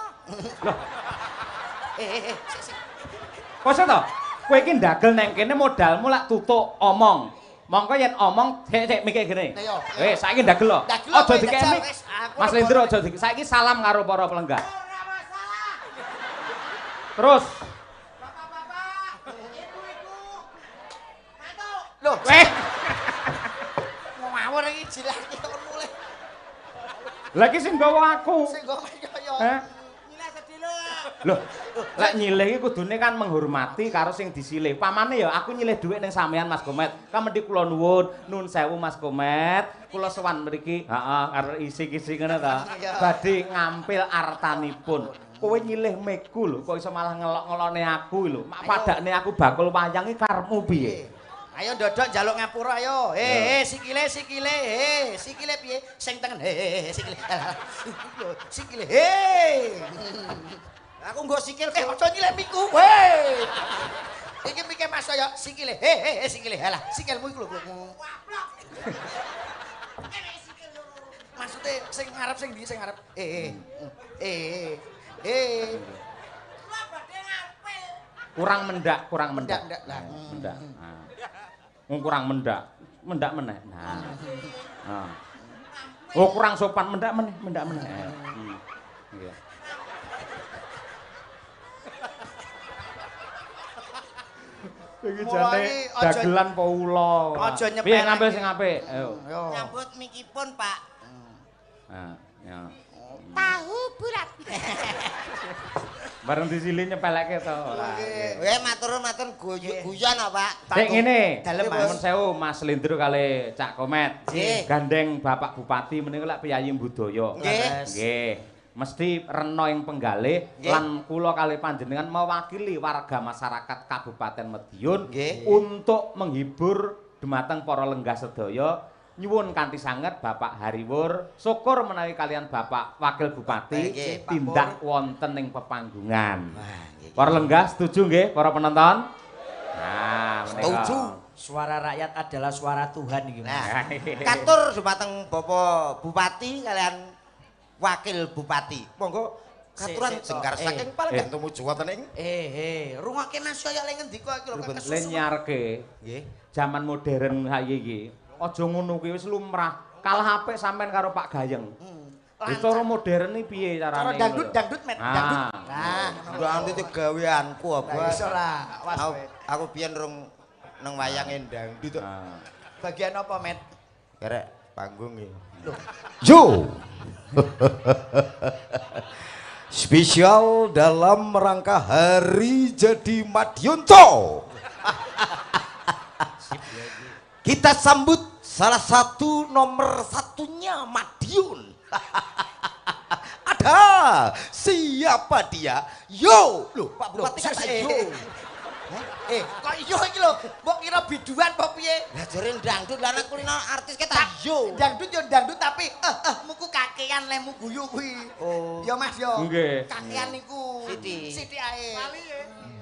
Sik. Kose to? Kowe iki ndagel neng kene modalmu lak tutuk omong. Mongko yen omong sik mikir gini. Lah yo. Saiki ndagel lho. Aja dikene. Mas Lendro aja dikene. Saiki salam karo para pelenggar. Ora masalah. Terus. Bapak-bapak, ibu-ibu. Matuk. Loh, Weh. ngawur iki jilake kok mulih. Lah iki sing gawa aku. Sing ngomong yo. Nyileh sedilo. Loh, lek nyilih iki kudune kan menghormati karo sing disilih. Pamane ya aku nyilih dhuwit ning sampean Mas Komet. Kamendhi kula nuwun, nuwun sewu Mas Komet. Kula sowan mriki, heeh, karo isi-isi ngono ta. Badhe ngampil artanipun. Kowe nyilih meku lho, kok iso malah ngelok-ngelone aku lho. Mak padakne aku bakul wayang iki karepmu piye? Ayo ndodok njaluk ngapura ayo. Sikile piye? Sing tengen. Sikile. Sikile. Aku nggo sikil Aja nyilih miku. Weh. Iki mike Mas ya sikile. Sikile. Halah, sikilmu iku lho. Maksude sing ngarep sing ndi sing ngarep? Kurang mendak. Mendak lah. Mendak. Kurang mendak. Mendak meneh. Nah. Oh, kurang sopan mendak meneh. Iya. Iki jane dagelan apa ula. Aja nyepelke. Piye ngambil sing apik? Ayo. nyambut mikipun, Pak. Ya. Tahu bulat. Bareng disilih nyepeleke to. Matur guyon Pak. Sik ngene, Dalem, Mas. Nuwun sewu Mas Lendro kali Cak Komet. Nggih. Gandeng Bapak Bupati menika lek piyayi budaya. Nggih. Mesti rena ing penggalih lan kula kali panjenengan mewakili warga masyarakat Kabupaten Madiun untuk menghibur dumateng para lenggah sedaya nyuwun kanthi sanget Bapak Hariwur syukur menawi kalian Bapak Wakil Bupati tindak wonten ing pepanggungan. Para lenggah setuju nggih para penonton? Nah, Setuju. Suara rakyat adalah suara Tuhan iki. Nah, katur dumateng Bapak Bupati kalian Wakil Bupati. Monggo katuran jengkar saking paling tumuju wonten ing. Rungokke Mas saya lek ngendika iki lho le nyarke nggih jaman modern saiki iki aja ngono kuwi wis lumrah kalah apik sampean karo Pak Gayeng. Cara modern iki piye carane? Cara dangdut met dangdut. Nah, dangdut iki gaweanku apa? Wis ora was. Aku biyen rung nang wayange dangdut. Bagian apa met? Kerek panggung iki. Yo. Spesial dalam rangka Hari Jadi Madiun Toh. Kita sambut salah satu nomor satunya Madiun. Ada siapa dia? Yo, loh Pak Bupati kata yo. Kok iyo iki lho, mbok kira biduan apa piye? Lah jare dangdut lan kulino artis kita yo. Dangdut yo dangdut tapi muku kakean lemu guyu kuwi. Oh. Yo Mas yo. Nggih. Kakean niku. Siti ae.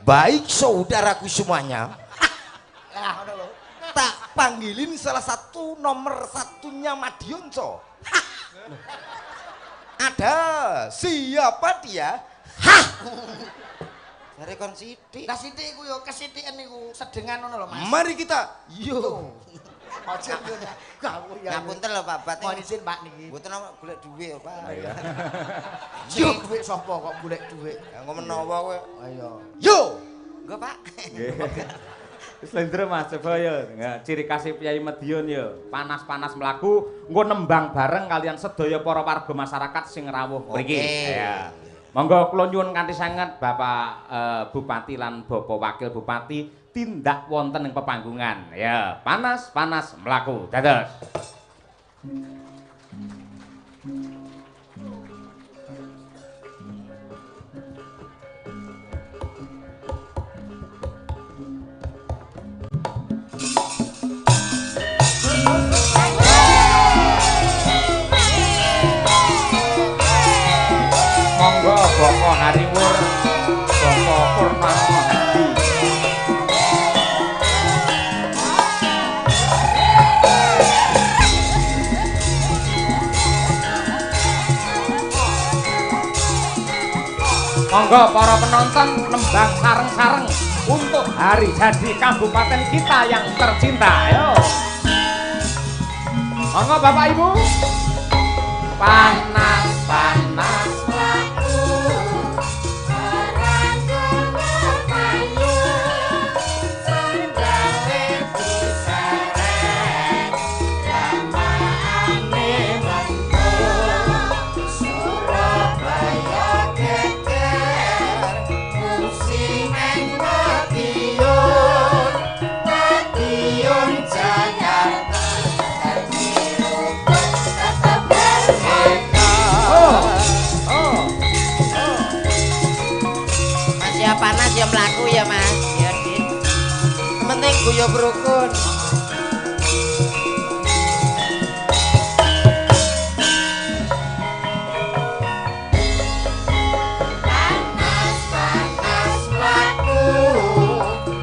Baik saudaraku semuanya, Lah ngono lho. tak panggilin salah satu nomor satunya Madiun Toh. Ada siapa dia? jare kon sithik. Lah sithik iku yo kesithiken niku sedengan ngono lho Mas. Mari kita yo. Aja yo gawur ya. Ngapunten lho Pak Bat. Mohon izin Pak niki. Mboten apa golek dhuwit Pak. Yo dhuwit sapa kok golek dhuwit? Ya engko menawa kowe. Ayo. Yo. Engko Pak. Wis Lendro Mas coba ya. Nah, ciri khas Piyayi Madiun ya. Panas-panas mlaku engko nembang bareng kalian sedaya para warga masyarakat sing rawuh mriki. Ya. Monggo kula nyuwun kanthi sanget Bapak Bupati lan Bapak Wakil Bupati tindak wonten ing pepanggungan. Ya, panas-panas mlaku. Dados. Monggo Bapak Hariwur, Bapak Purnama Hadi. Monggo para penonton nembang sareng-sareng untuk hari jadi kabupaten kita yang tercinta. Ayo. Monggo Bapak Ibu. Panas-panas laku orang payu sandale diseret lamaane mengko Surabaya geger musimen Madiun Jakarta Masih panas ya melaku ya mas. Ya gitu. Penting guyub rukun. panas laku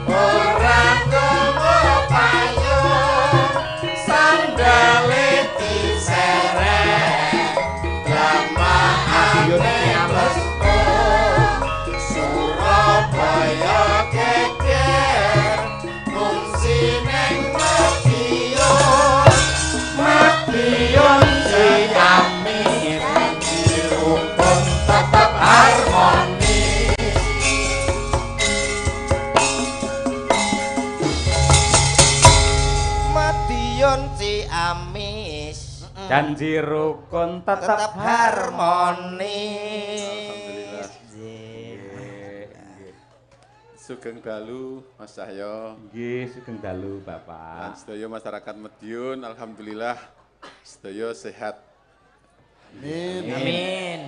ora gowo payung sandale diseret lamaane mlebu Surabaya geger fungsi ning Madiun Ciami dirukun tetep harmoni Madiun Ciamis janji rukun tetep tetap harmonis. Sugeng dalu Mas Cahyo. Nggih, sugeng dalu Lan Bapak. sedaya masyarakat Madiun, alhamdulillah sedaya sehat. Amin.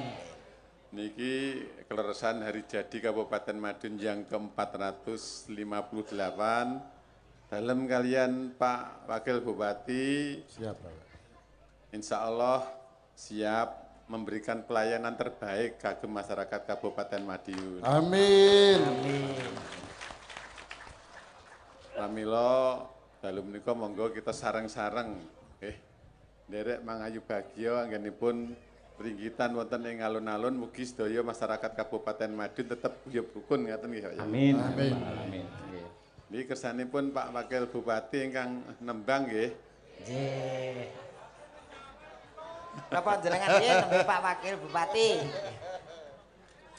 Niki keleresan hari jadi Kabupaten Madiun yang ke-458 dalam kalian Pak Wakil Bupati. Siap, Pak. Insya Allah siap memberikan pelayanan terbaik kagem masyarakat Kabupaten Madiun. Amin. Pramila dalu menika monggo kita sareng-sareng nderek mangayu bagya anggenipun pringgitan wonten ing alun-alun mugi sedaya masyarakat Kabupaten Madiun tetep guyub rukun ngaten nggih ya. Amin. Amin. Amin. Nggih. Niki kersanipun Pak Wakil Bupati ingkang nembang nggih. Nggih. Napa jenengan nggih nembe Pak Wakil Bupati?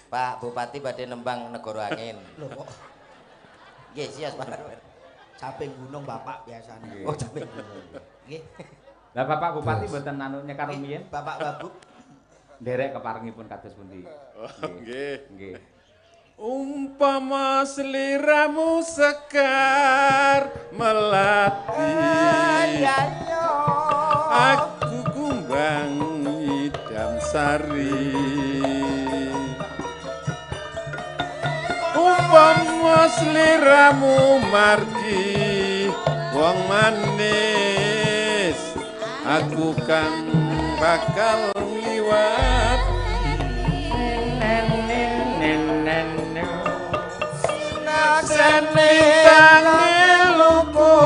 Pak Bupati badhe nembang negara angin. Lho kok Nggih, sios Pak. caping gunung Bapak biasanya. Oh, capek. Nggih. Lah Bapak Bupati mboten anu nyekar rumiyin Bapak Babuk nderek keparengipun kados pundi? Oh nggih. Nggih. Umpama sliramu sekar melati aku kumbang idam sari umpama sliramu margi wong manis aku kang bakal liwat Sene tangi luku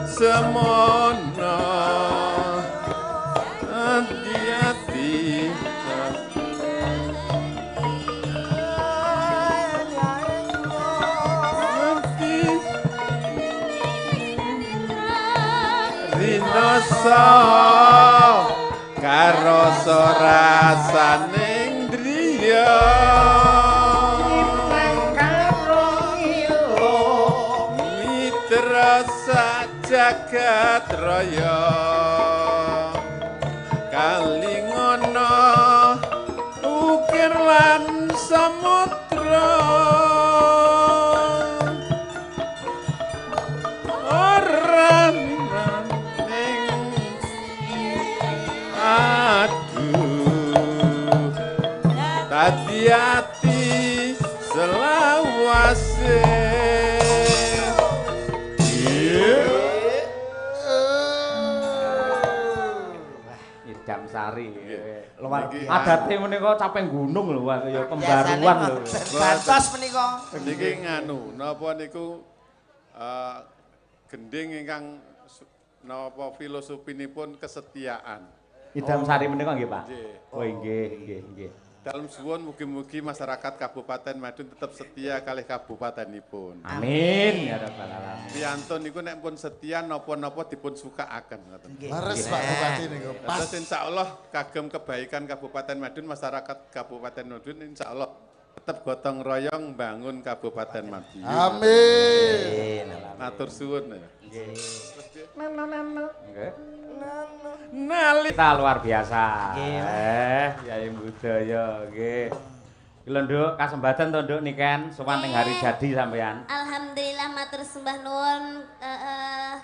semono hati-hati rinoso karo rasaning driya rasa jagat raya kalingono ukir lan samudra ora ning aduh hati-hati selawase Idam Sari. luar Niki- biasa. Adate menika caping gunung lho, kaya pembaruan lho. Gantos menika. Niki nganu, napa niku gending ingkang napa filosofipun kesetiaan. Idam Sari menika nggih, Pak. Nggih. Oh nggih, nggih, nggih. Dalem suwun mugi-mugi masyarakat Kabupaten Madiun tetap setia kalih kabupatenipun. Amin ya rabbal alamin. Priyantun niku nek pun setia napa-napa dipun sukaaken ngoten. Leres Pak Bupati niku. Pas. Terus insyaallah kagem kebaikan Kabupaten Madiun, masyarakat Kabupaten Madiun insyaallah tetap gotong royong bangun Kabupaten Madiun. Amin. Matur suwun. Kita luar biasa. Yai budaya nggih. Lho Nduk, kasembatan to Nduk niken sowan ning hari jadi sampean. Alhamdulillah matur sembah nuwun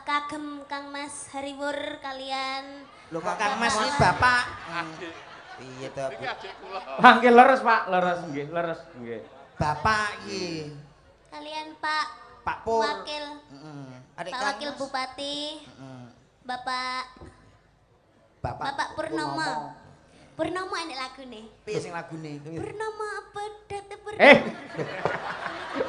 kagem Kang Mas Hariwur kalian. Lho kok Kang Mas iki Bapak. Piye to, Bu? Nggih leres Pak, leres nggih, leres nggih. Bapak iki. Kalian Pak Pak Pur. Wakil. Adik Pak Kang Wakil Mas. Bupati. Bapak Bapak Purnomo. Purnomo enek lagune. Piye sing lagune? Purnomo pedet Eh.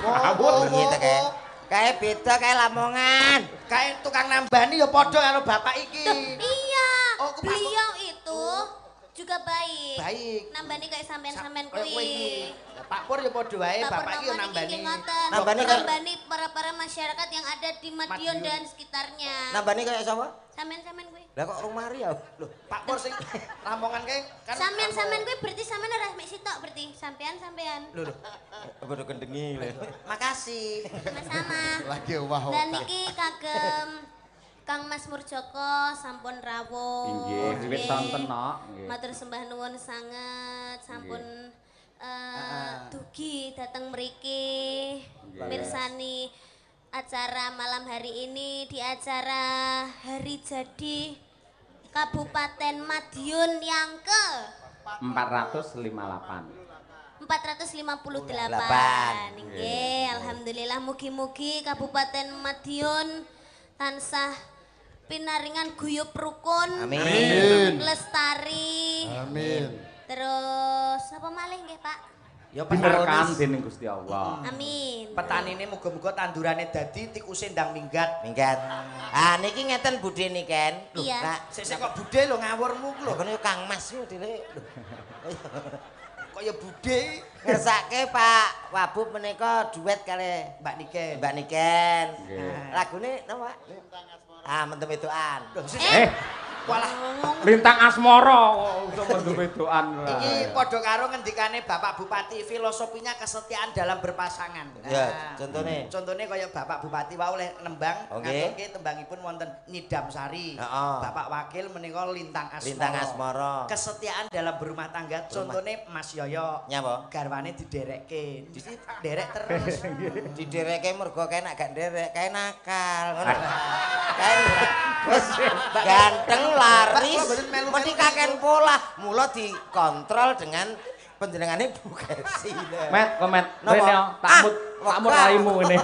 Oh, Piye to kae? Kae beda kae Lamongan. kae tukang nambani ya padha karo bapak iki. Iya. Oh, Pak Beliau itu juga baik. Baik. Nambani kayak sampean-sampean Kowe kuwi. iki. Pak Pur ya padha wae, bapak iki ya nambani. Nambani kan- Nambani para masyarakat yang ada di Madiun dan sekitarnya. Nambani kaya sapa? Sampean-sampean kuwi. Lah kok rumah ya? Loh, Pak Pur sing Lamongan kae kan Sampean-sampean kuwi berarti sampean ora mek sitok berarti. Sampean. Lho, Bodo kendengi lho. makasih. Sama-sama. Lagi wah. Dan niki kagem Kang Mas Murjoko sampun rawuh. Inggih, wis Nggih. sonten no. Nggih. Matur sembah nuwun sanget sampun dugi dateng mriki mirsani acara malam hari ini di acara hari jadi Kabupaten Madiun yang ke 458. 458. Nggih, alhamdulillah mugi-mugi Kabupaten Madiun tansah pinaringan guyub rukun. Amin. Lestari. Amin. Terus apa malih nggih, Pak? Ya Diberkahan dening Gusti Allah. Amin. Petanine muga-muga tandurane dadi tikuse ndang minggat. Minggat. Ah niki ngeten budhe niken. Iya. Nah, Sik kok budhe lho ngawurmu ku lho lho. kono yo Kang Mas yo dile. Kok ya budhe Ngersake Pak Wabub menika duet kali Mbak Niken. Mbak Niken. Nggih. Lagune napa? Ah mentem edokan. Eh, Walah, Lintang Asmara kok mendem wedokan. iki padha karo ngendikane Bapak Bupati, filosofinya kesetiaan dalam berpasangan. Ya, contone. Contone kaya Bapak Bupati wae oleh nembang Oke. ngaturke tembangipun wonten Nyidam Sari. Heeh. Bapak Wakil menika Lintang Asmara. Lintang Asmara. Kesetiaan dalam berumah tangga. Contone Mas Yoyo. Nyapa? Garwane diderekke. Derek terus. Didereke mergo kae nek gak nderek kae nakal. Ngono. Kae wis ganteng laris. Pak, mboten melu-melu Mesti kaken pola. Mula dikontrol dengan panjenengane Bu Gesi. Met, komet. Napa? Rene yo, takmut wegah. raimu ngene.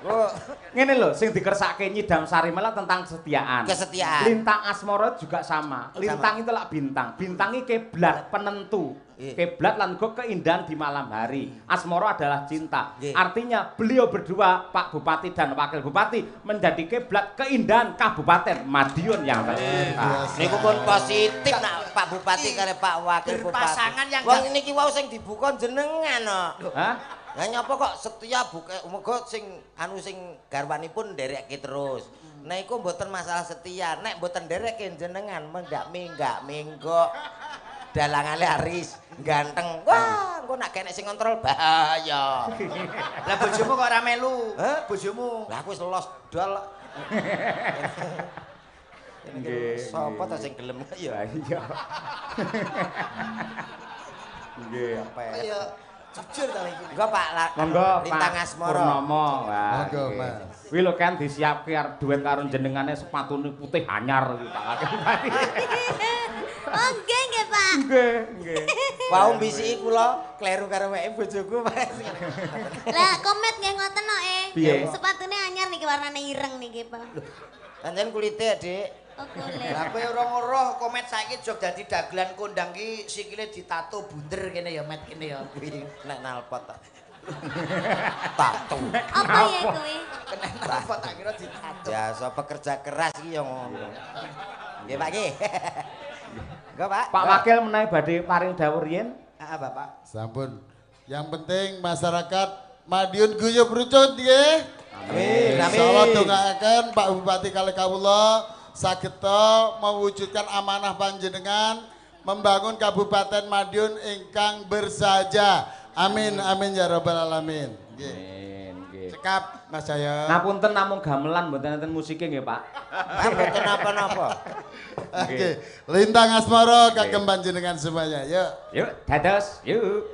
Oh, Ngene lho, sing dikersake Nyidam Sari malah tentang kesetiaan. Kesetiaan. Lintang Asmara juga sama. Lintang itu lah bintang. Bintang ini kiblat penentu. Iya. Kiblat lan go keindahan di malam hari. Asmara adalah cinta. Iya. Artinya beliau berdua, Pak Bupati dan Wakil Bupati, menjadi kiblat keindahan Kabupaten Madiun yang tercinta. niku pun positif nak Pak Bupati karo Pak Wakil Bupati. Berpasangan yang wong niki wau sing dibuka jenengan kok. Hah? Lah nyapa kok setia buka muga sing anu sing garwanipun nderekke terus. Nah iku mboten masalah setia, nek mboten nderekke jenengan menggak minggo. Dalangane laris, ganteng. Wah, engko nak kene sing kontrol bahaya. Lah bojomu kok ora melu? Hah? Bojomu. Lah aku wis los dol. Nggih. Sapa ta sing gelem ya? Iya. Nggih. Kaya jujur ta iki. Enggak Pak, Monggo Lintang Pak Asmara. Purnomo. Wah, Monggo, nggih. Mas. Kuwi lho kan disiapke arep duet karo jenengane sepatune putih anyar iki Pak Wakil Bupati. Oh, nggih, Pak. Nggih, nggih. Wau mbisiki kula kleru karo weke bojoku Mas. Lah komet nggih ngoten no Piye? Sepatune anyar niki warnane ireng niki, Pak. Pancen kulite, Dik. Oh, kulit. Lah kowe ora ngoroh komet saiki jog dadi dagelan kondang ki sikile ditato bunder kene ya met kene ya. Kuwi nek nalpot ta. Tato. Apa ya kuwi? Kena nalpot tak kira ditato. Biasa pekerja keras iki ya ngono. Nggih Pak nggih. Enggak Pak. Pak Wakil menawi badhe paring dawuh riyen. Bapak. Sampun. Yang penting masyarakat Madiun guyub rucut nggih. Amin. Insyaallah dongaaken Pak Bupati kalih kawula sageta mewujudkan amanah panjenengan membangun Kabupaten Madiun ingkang bersahaja. Amin amin ya rabbal alamin. Nggih. Nggih. Cekap Mas Jaya. Ngapunten namung gamelan mboten enten musike nggih, Pak. Mboten napa-napa. Oke, lintang asmara kagem panjenengan semuanya. Yuk. Yuk, dados, yuk.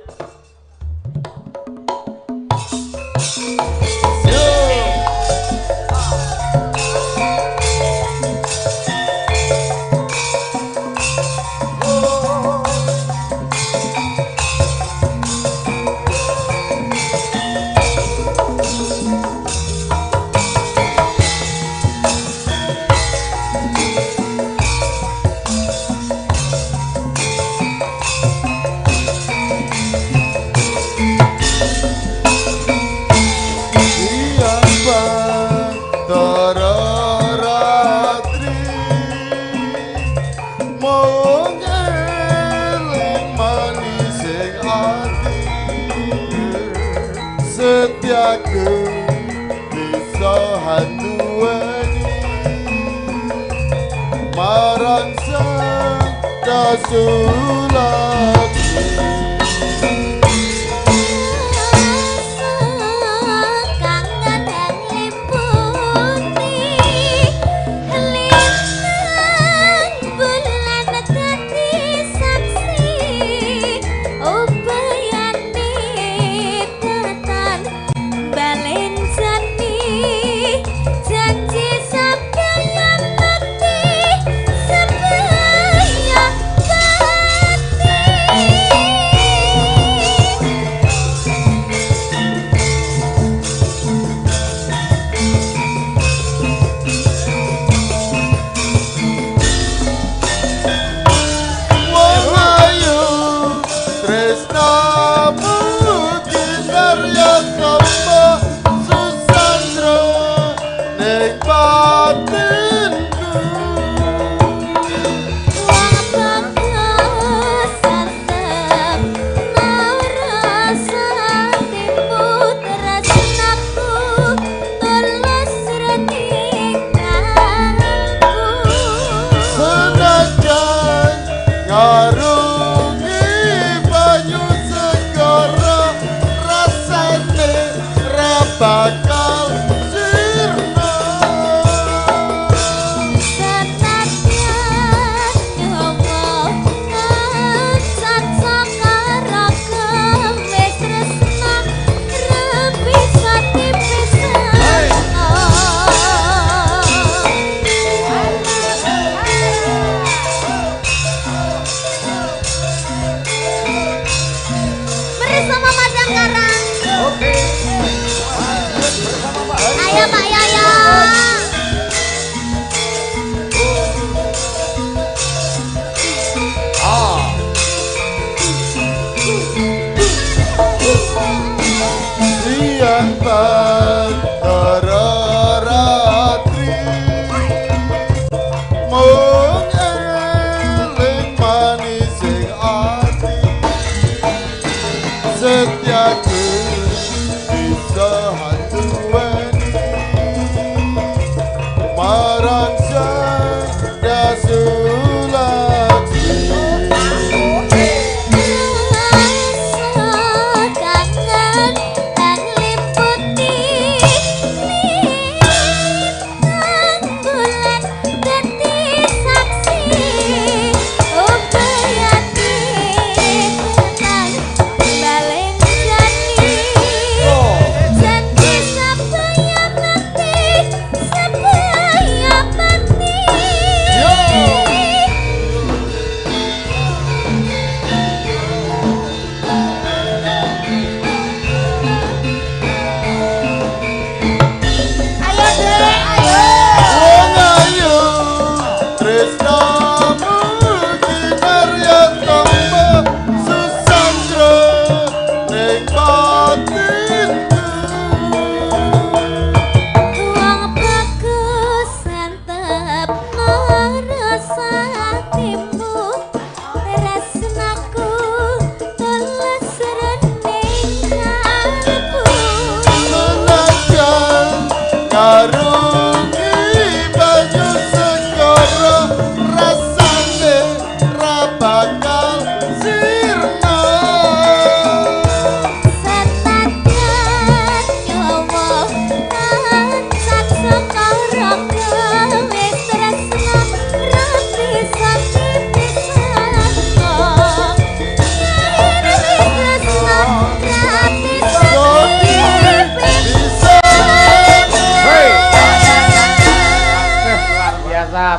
Janji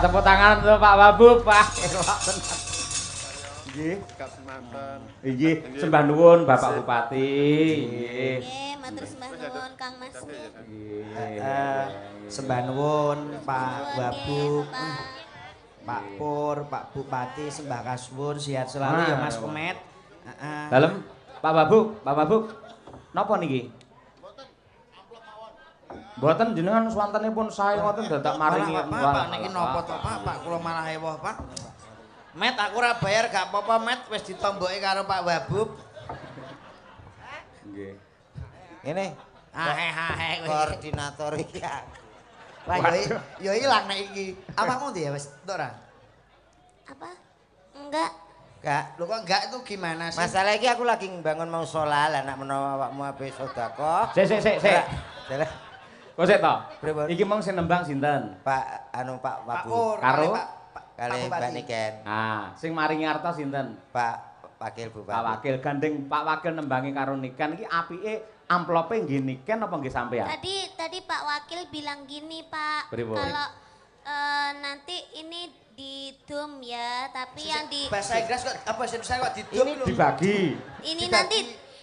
tepuk tangan untuk Pak Wabu, Pak. Nggih. Kasmanten. Nggih, sembah nuwun Bapak Bupati. Nggih. Nggih, matur sembah nuwun Kang Mas. Sembah nuwun Pak Wabu, Pak. Pak Pur, Pak Bupati, sembah kasuwun sehat selalu ya Mas Kemet. Heeh. Dalem Pak Babu. Napa niki? Mboten jenengan swantenipun sae ngoten dadak maringi. Pak niki napa to Pak? Pak kula malah ewoh Pak. Met aku ora bayar gak apa-apa Met, wis ditomboki karo Pak Wabub. Nggih. Ini Hahe koordinator iki. Lah yo ilang nek iki. Awakmu ndi ya wis entuk ora? Apa? Enggak. Enggak. Lho kok enggak itu gimana sih? Masalah iki aku lagi bangun mau sholat lah nak menawa awakmu ape sedekah. Sik. Jalan. Kok sik to? Pripun? Iki mong sing nembang sinten? Pak Pak Wabu. Pur, Karo? Kali Mbak Niken. Ah, sing maringi arta sinten? Pak Wakil Bupati. Pak Wakil gandeng Pak Wakil nembangi karo Niken iki apike amplope nggih Niken apa nggih sampean? Tadi Pak Wakil bilang gini, Pak. Pripun? Kalau nanti ini didum ya, tapi yang di bahasa Inggris kok apa sih saya kok didum lho. Dibagi.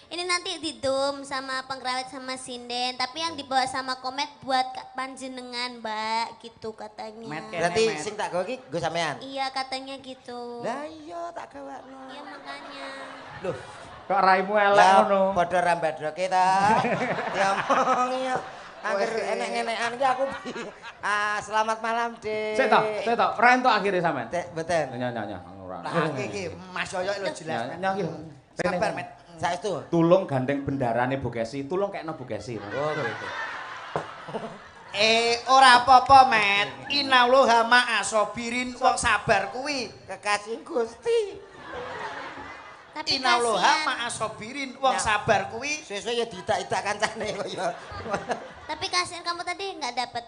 ini nanti didum sama pengrawit sama sinden, tapi yang dibawa sama Komet buat panjenengan, Mbak, gitu katanya. Berarti sing tak gawe iki nggo sampean. Iya, katanya gitu. Lah iya tak gawakno. Iya makanya. Loh, Kok raimu elek ngono? padha rambadroke ta. Diomong ya. Angger enek-enekan iki aku. Selamat malam, Dik. Sik to, ora entuk akhire sampean. Mboten. Nyanyi ora. Nah, iki Mas Yoyo lho jelas. Nyanyi. Sabar, Met. Saestu. Tulung gandeng bendarane Bu Kesi, tulung kekno Bu Kesi. Oh, gitu. Ora apa-apa, Met. Innallaha ma'asobirin, wong sabar kuwi. Kekasih Gusti. Tapi Innallaha kasihan. ma'asobirin, wong sabar kuwi. Sesuk ya ditak-itak kancane kok ya. Tapi kasihan kamu tadi nggak dapet.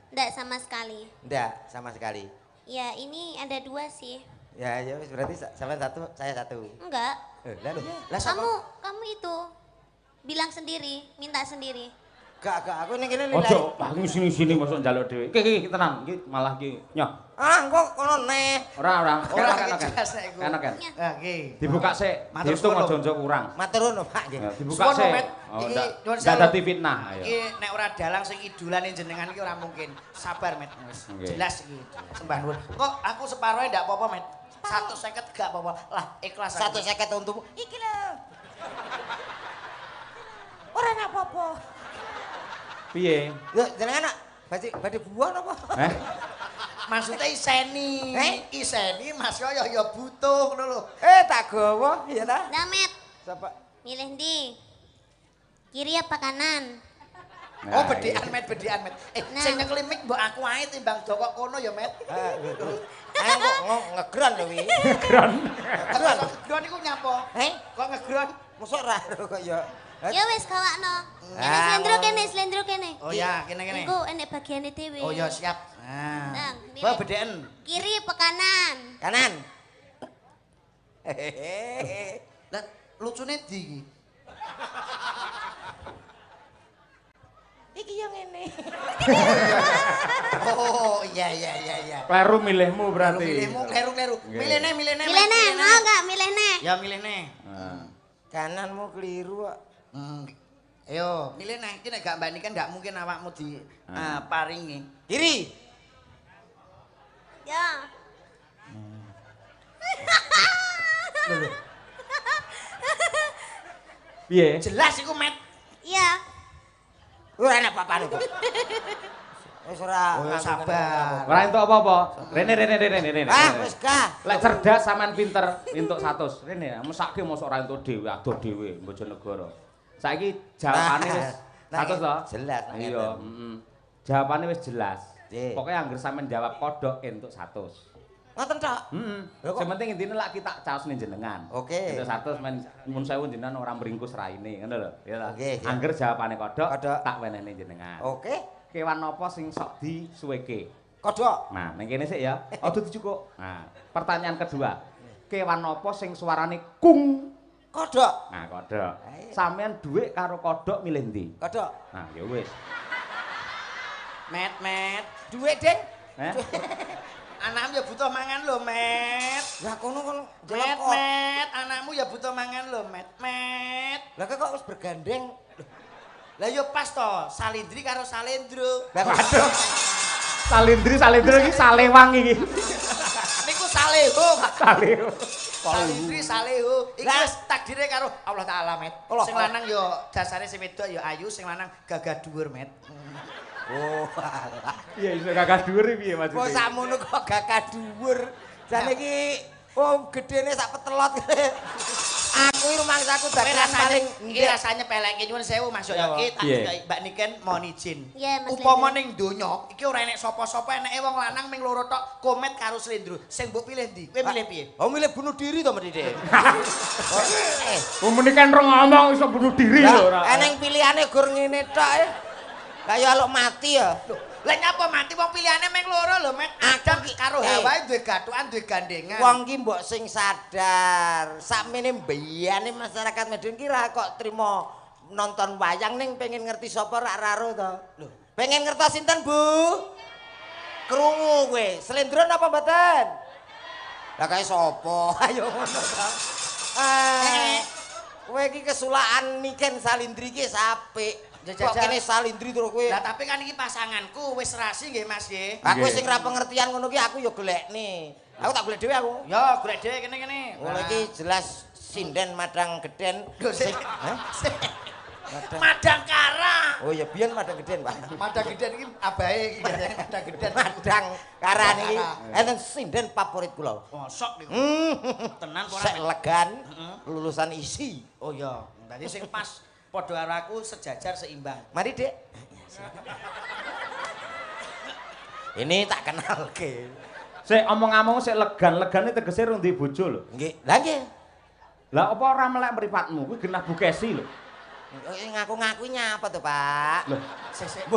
Nggak sama sekali. Ndak sama sekali. Ya ini ada 2 sih. Ya berarti sampean satu, saya satu. Enggak. Lalu. Kamu itu bilang sendiri, minta sendiri. Gak, aku ning kene Ojo, aku sini masuk njaluk dhewe. Iki tenang, iki malah iki nyoh. Kok kono neh. Ora. Ora jelas nek iku. Enak kan? Nah, iki. Dibuka sik, Matur dihitung suwun, aja kurang. Matur nuwun, Pak nggih. Ya, dibuka Suwun, sik. Met. Oh, Iki ndak nyuwun sewu. dadi fitnah. Ayo. Iki nek ora dalang sing idolane jenengan iki ora mungkin. Sabar, Met. Wis Nggih. jelas iki. Sembah nuwun. Kok aku separohe ndak apa-apa, Met. 150 gak apa-apa. Lah, ikhlas. 150 untukmu. Iki lho. Ora ana apa-apa. Piye? Lho, jenengan nak badhe buah napa? Maksudnya iseni. Iseni Mas Yoyo ya butuh ngono lho. Tak gawa, iya ta? Damet, Sapa? milih di kiri apa kanan? Oh, bedhekan, Met, bedhekan, Met. Nah. Sing nyekeli mik mbok aku ae timbang doko kono ya, Met. Ayo kok ngegron lho wi. Ngegron. Ngegron iku nyapa? Kok ngegron? Mosok ra kok ya. Ya wis kawakno. Ah, Slendro kene. Oh ya, kene. Iku enek bagiane dhewe. Oh ya, siap. Nah, Nah. milih. Wah, bedhekan. Kiri apa kanan? Kanan. Lah lucune ndi iki? Iki yang ngene. Oh, iya. Kleru milihmu berarti. Milihmu kleru. Milih nih. Milih nih, mau enggak milih nih? Ya milih nih. Kananmu keliru kok. Ayo, milih nih. Iki nek gak mbani kan gak mungkin awakmu di paringi. Kiri. Ya. Piye? Jelas iku, Met. Iya. Ora ana apa-apane kok. Wis ora. Oh, sabar. Ora entuk apa-apa. Rene. Wis gah. Lek cerdas sampean pinter entuk 100. Rene, mesake mosok ora entuk dhewe, adoh dhewe Bojonegoro. Saiki jawabane wis 100 to? Jelas. Iya, Jawabane wis jelas. Nggih. Pokoknya angger sampean jawab kodhok entuk 100. Ngoten tok. Sing penting intine lak kita caosne jenengan. Oke. Entuk 100 men mun sewu jenengan ora meringkus raine, ngono lho. Ya ta. Oke, siap. Angger jawabane kodhok, Kodhok. tak wenehne jenengan. Oke. Kewan apa sing sok disuweke? Kodhok. Nah, ning kene sik ya. Aja dicukuk. Nah, pertanyaan kedua. Kewan apa sing suarane kung? Kodhok. Nah, kodhok. Sampeyan dhuwit karo kodhok milih ndi? Kodhok. Nah, ya wis. Met. Duit, Ding. Anakmu ya butuh mangan lho, Met. Lah kono kon Met, anakmu ya butuh mangan lho, Met. Lah kok wis bergandeng. Lah yo pas to, Salindri karo Salendro. Lah waduh. Salindri iki Salewang iki. Niku Saleho. Saleho. Salindri Saleho. Iki wis takdire karo Allah Taala, Met. Sing lanang yo dasare sing wedok yo ayu, sing lanang gagah dhuwur, Met. Oh, alah. Iya iso gagah dhuwur piye maksudnya? Kok sakmono kok gagah dhuwur. Jane iki gedene sak petelot. Aku iki rumangsaku dagelan paling iki rasane peleke nyuwun sewu Mas yo iki tak Mbak Niken mohon izin. Iya, Mas. Upama ning donya iki ora enek sapa-sapa eneke wong lanang ming loro tok Komet karo Slendro. Sing mbok pilih ndi? Kowe milih piye? Oh milih bunuh diri to Mbak Dede. Muni kan ngomong iso bunuh diri lho ora. Eneng pilihane gur ngene tok e. Kaya aluk mati ya. Lah nyapa mati wong pilihane ming loro lho, Met. Adam karo Hawa duwe gathukan, duwe gandengan. Wong ki mbok sing sadar, sakmene mbiyane masyarakat Madiun ki ra kok trimo nonton wayang ning pengen ngerti sapa rak raro to. Lho, pengen ngertos sinten, Bu? Krungu kowe. Slendron apa mboten? Lah kae sapa? Ayo ngono to. Kowe iki kesulakan Niken Salindri ki apik. Kok kene Salindri terus kowe. Lah tapi kan iki pasanganku wis rasi nggih Mas nggih. Aku sing ra pengertian ngono ki aku ya golekne. Aku tak golek dhewe aku. Ya golek dhewe kene. Oh iki jelas sinden madang geden. Sing Madang Kara. Oh ya biyen madang geden, Pak. Madang geden iki abahe iki madang geden. Madang Kara niki enten sinden favorit kula. Mosok niku. Tenan ora. Sek legan lulusan isi. Oh iya, dadi sing pas padha karo aku sejajar seimbang. Mari, Dek. Ini tak kenalke. Sik omong-omong sik legan-legane tegese rung duwe bojo lho. Nggih. Lah nggih. Lah apa ora melek mripatmu kuwi genah bukesi lho. Ngaku-ngaku nyapa to, Pak? Lho, Sik.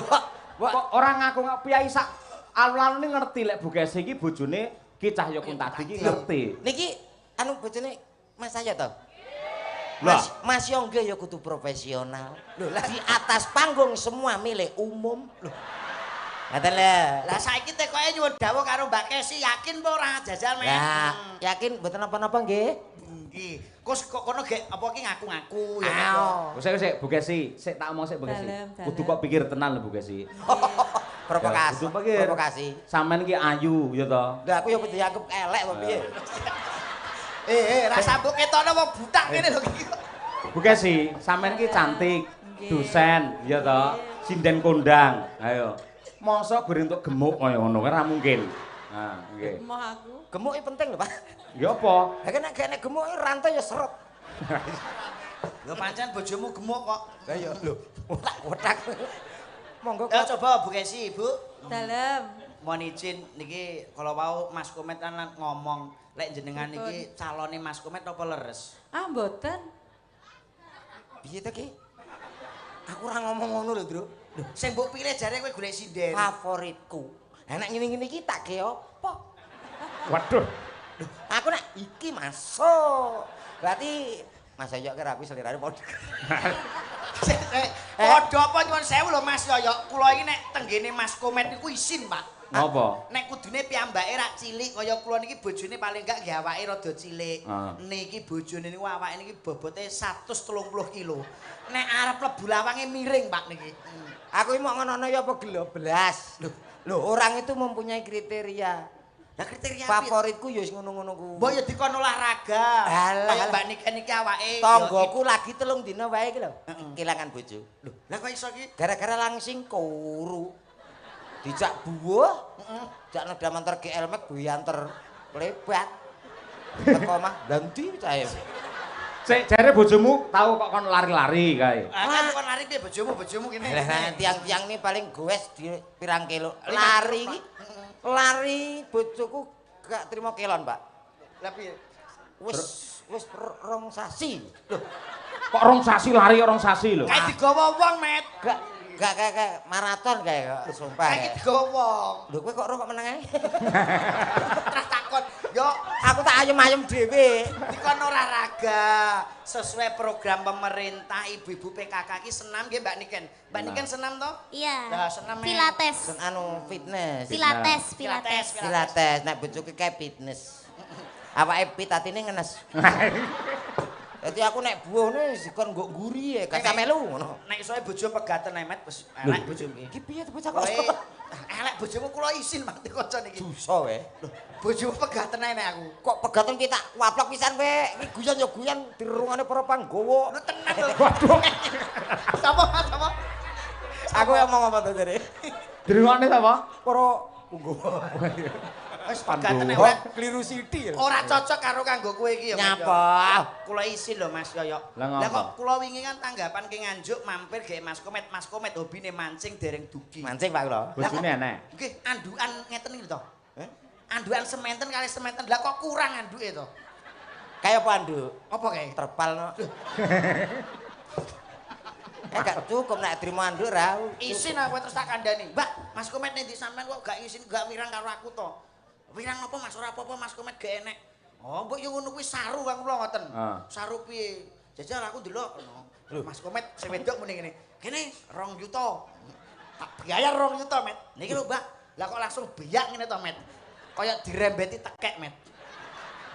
kok ora ngaku-ngaku piyai sak alun-alun ngerti lek bukesi iki bojone Ki Cahya Kuntadi iki ngerti. Niki anu bojone Mas saya to? Lah, Mas Yongge ya kudu profesional. Lho, di atas panggung semua milik umum. Lho. Ngaten lho. Lah saiki tekoke nyuwun dawuh karo Mbak Kesi, yakin apa ora jajal men? Lah, yakin mboten apa-apa nggih? Nggih. Kok kono gek apa ki ngaku-ngaku ya. Sik bukesi, sik tak omong sik bukesi. Kudu kok pikir tenan lho bukesi. Provokasi. Kudu pikir. Provokasi. Sampean iki ayu ya to. Lah aku ya kudu dianggep elek apa piye? Rasa mbok ketokno wong butak ngene lho iki. Bukesi, sampean iki cantik, dosen ya to, sinden kondang. Ayo. Mosok goreng entuk gemuk kaya ngono kan ora mungkin. Nah, nggih. Emoh aku. Gemuk iki penting lho, Pak. Ya apa? Lah nek gemuk iki rantai ya seret. Lho pancen bojomu gemuk kok. Lah ya lho, otak-otak. Monggo Ya coba Bu Kesi, Bu. Dalem. Mohon izin niki kalau mau Mas Komet kan ngomong lek jenengan niki calone Mas Komet apa leres? Ah mboten. Piye to ki? Aku ora ngomong ngono lho, Bro. Sing mbok pilih jare kowe golek sinden. Favoritku. Nek ngene-ngene iki tak ge apa? Waduh. Aku nek iki masuk. Berarti Mas Yoyo kira aku selirane padha. Padha apa nyuwun sewu lho Mas Yoyo. Kula iki nek tenggene Mas Komet niku isin, Pak. Napa? Nek kudune piyambake rak cilik kaya kula niki bojone paling enggak nggih awake rada cilik. Niki bojone niku awake niki bobote 130 kilo. Nek arep mlebu lawange miring, Pak niki. Aku iki mau ngono ya apa gelo belas. Loh, orang itu mempunyai kriteria. Lah kriteria favoritku ya wis ngono-ngono ku. Mbok ya dikon olahraga. Kaya Mbak niki awake tanggoku lagi 3 dina wae iki lho. Kelangan bojo. Lho, lah kok iso iki? Gara-gara langsing kuru. Dijak buah, jak neda manter GL Max buyanter plebat. Teko mah ganti cahe. Sik jare bojomu tahu kok kon lari-lari kae. Kan kon lari piye bojomu kene. Lah tiang-tiang ini paling goes di pirang kilo. Lari iki. Lari bojoku gak terima kelon, Pak. Lah piye? Wis rong sasi. Loh, Kok rong sasi lari rong sasi lho. Kayak digawa wong, Met. Gak kayak maraton kayak sumpah. Kayak digawa wong. Lho kowe kok ora kok meneng ae? Terus takon, "Yo, Aku tak ayem-ayem dhewe. Dikon olahraga sesuai program pemerintah ibu-ibu PKK ki senam nggih Mbak Niken. Mbak Niken senam toh? Iya. Lah senam Pilates. Anu fitness. Pilates. Pilates nek bojoku kayak fitness. Awake pit atine ngenes. Dadi aku nek buone sikon nggo nguri ya, gak melu ngono. Nek isoe bojo pegaten emet wis elek bojo iki. Iki piye to bocah kok? Elek bojomu kula isin mati kanca niki. Dosa wae. Bojomu pegaten ae nek aku. Kok pegaten ki tak waplok pisan wae. Iki guyon ya guyon dirungane para panggawa. Lho tenan lho. Waduh. Sapa? Aku yang mau ngomong to jare. Dirungokne sapa? Para panggawa. Wis pegaten ae. Kliru sithik. Ora cocok karo kanggo kowe iki ya. Nyapa? Kula isin lho Mas Yoyo. Lah kok kula wingi kan tanggapan ki Nganjuk mampir gawe Mas Komet. Mas Komet hobine mancing dereng dugi. Mancing Pak kula. Bojone enek. Nggih, andukan ngeten iki to. Andukan sementen kali sementen. Lah kok kurang anduke to? Kayak apa anduk? Apa kae? Terpal no. Gak cukup nek trimo anduk ra. Isin aku terus tak kandhani. Mbak, Mas Komet nek di sampean kok gak isin gak wirang karo aku to. Wirang apa Mas ora apa-apa Mas Komet gak enek. Oh, mbok yo ngono kuwi saru Kang kula ngoten. Saru piye? Jajal aku delok ngono. Mas Komet sing wedok muni ngene. Kene 2 juta. Tak bayar 2 juta, Met. Niki lho, Mbak. Lah kok langsung beyak ngene to, Met. Kaya dirembeti tekek, Met.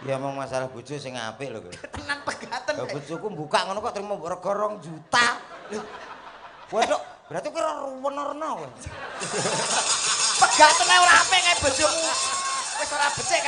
Ya mau masalah bojo sing apik lho. Tenan pegaten. Lah bojoku buka ngono kok trimo rega 2 juta. Waduh, berarti kira ruwen-ruwen kowe. Pegaten ae ora apik kae bojomu. Wis ora becik